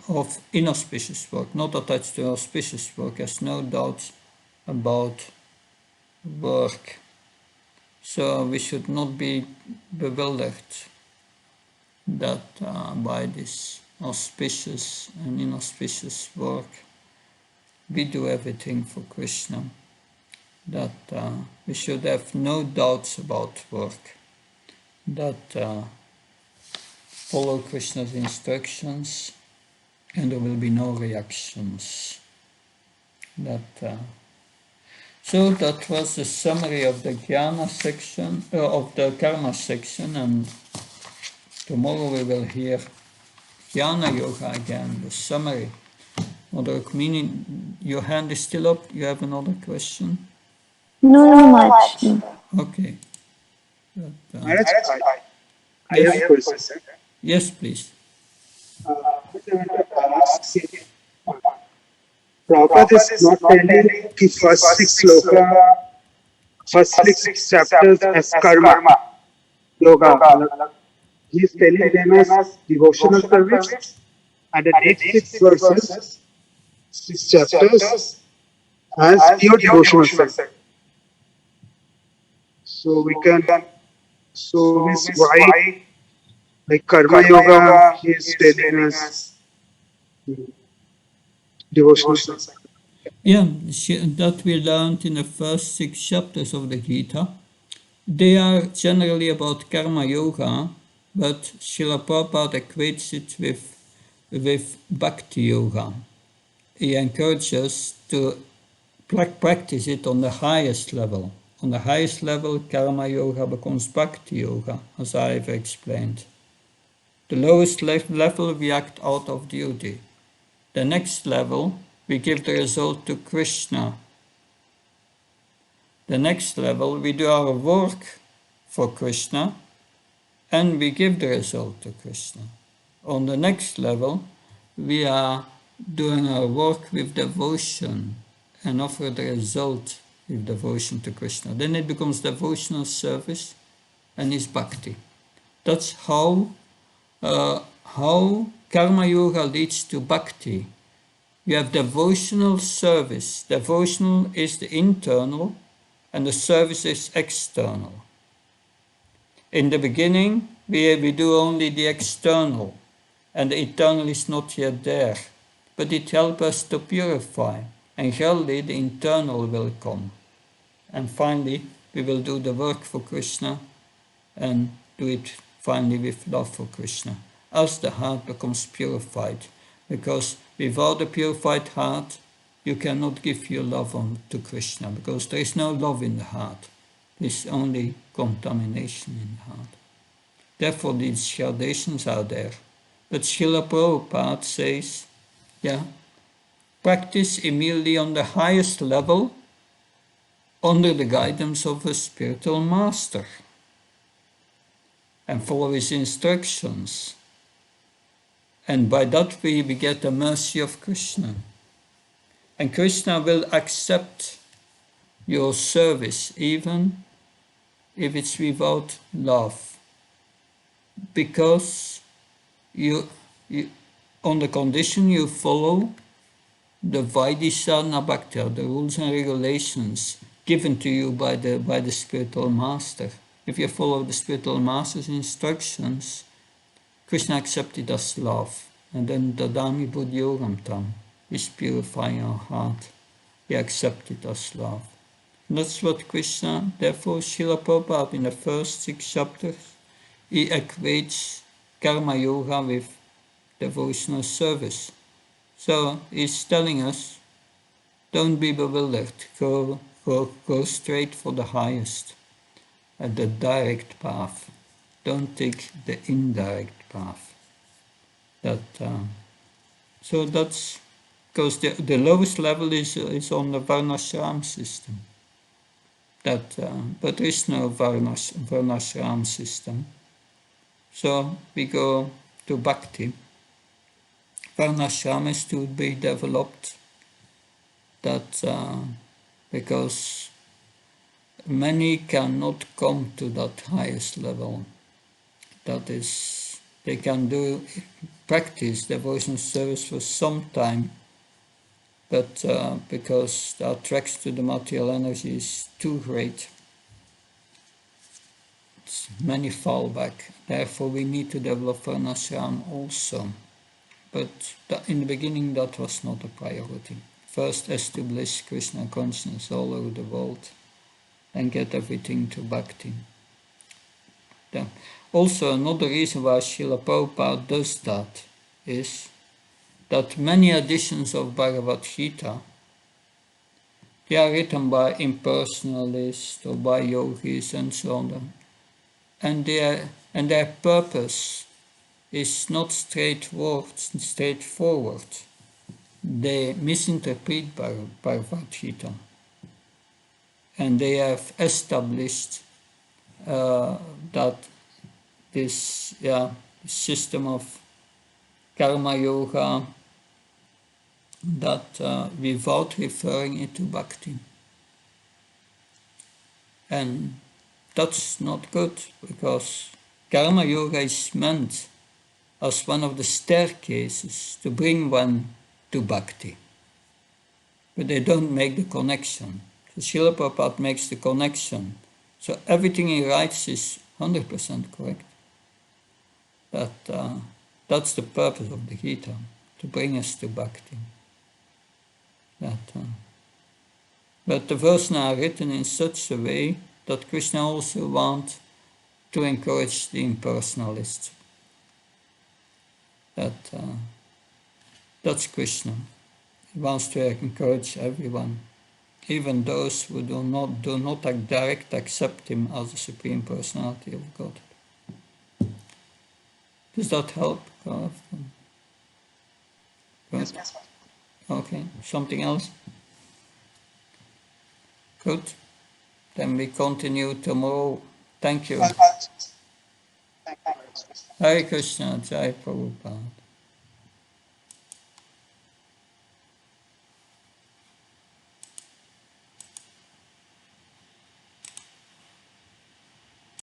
of inauspicious work, not attached to auspicious work, has no doubts about work. So we should not be bewildered by this auspicious and inauspicious work. We do everything for Krishna. We should have no doubts about work. Follow Krishna's instructions, and there will be no reactions. So that was the summary of the Jnana section, of the Karma section, and tomorrow we will hear Jnana Yoga again, the summary. Mother Rukmini, your hand is still up. You have another question? No much. Okay. Maharaj, I have a question. Yes, please. Prabhupada is not telling the first six chapters as karma, yoga. He is telling them as devotional service, and the next 6 verses, 6 chapters, as pure devotional service. So we can So means why like karma yoga he is telling us devotional cycle. Yeah, that we learned in the first 6 chapters of the Gita. They are generally about karma yoga, but Srila Prabhupada equates it with bhakti yoga. He encourages us to practice it on the highest level. On the highest level, karma yoga becomes bhakti yoga, as I have explained. The lowest level, we act out of duty. The next level, we give the result to Krishna. The next level, we do our work for Krishna and we give the result to Krishna. On the next level, we are doing our work with devotion and offer the result with devotion to Krishna. Then it becomes devotional service and is bhakti. That's how karma yoga leads to bhakti. You have devotional service. Devotional is the internal and the service is external. In the beginning, we do only the external, and the eternal is not yet there. But it helps us to purify, and gradually the internal will come. And finally, we will do the work for Krishna and do it finally with love for Krishna, as the heart becomes purified. Because without a purified heart, you cannot give your love to Krishna, because there is no love in the heart. There is only contamination in the heart. Therefore, these gradations are there. But Srila Prabhupada says, practice immediately on the highest level under the guidance of a spiritual master and follow his instructions. And by that way we get the mercy of Krishna. And Krishna will accept your service even if it's without love. Because you on the condition you follow the Vaidisana Bhakti, the rules and regulations given to you by the spiritual master. If you follow the spiritual master's instructions, Krishna accepted as love. And then Dadami Buddhyogam Tam is purifying our heart. He accepted as love. And that's what Krishna, therefore Srila Prabhupada in the first 6 chapters, he equates karma yoga with devotional service. So he's telling us, don't be bewildered, go straight for the highest, the direct path. Don't take the indirect path. So that's because the lowest level is on the varnashram system. But there is no varnashram system. So we go to bhakti. Varnashram is to be developed. Because many cannot come to that highest level. That is, they can practice devotional service for some time, but because the attraction to the material energy is too great, many fall back. Therefore, we need to develop varnashram also. But in the beginning, that was not a priority. First, establish Krishna consciousness all over the world and get everything to bhakti. Also, another reason why Srila Prabhupada does that is that many editions of Bhagavad Gita, they are written by impersonalists or by yogis and so on. And their purpose is not straightforward. They misinterpret Bhagavad Gita. And they have established that this system of karma yoga, that without referring it to bhakti. And that's not good, because karma yoga is meant as one of the staircases to bring one to bhakti. But they don't make the connection. So Srila Prabhupada makes the connection. So everything he writes is 100% correct. That's the purpose of the Gita, to bring us to Bhakti. But the verses are written in such a way that Krishna also wants to encourage the impersonalists. That's Krishna. He wants to encourage everyone, even those who do not direct accept him as the Supreme Personality of God. Does that help? Good. Yes. Okay, something else? Good. Then we continue tomorrow. Thank you. Thank you. Hare Krishna, Jai Prabhupada.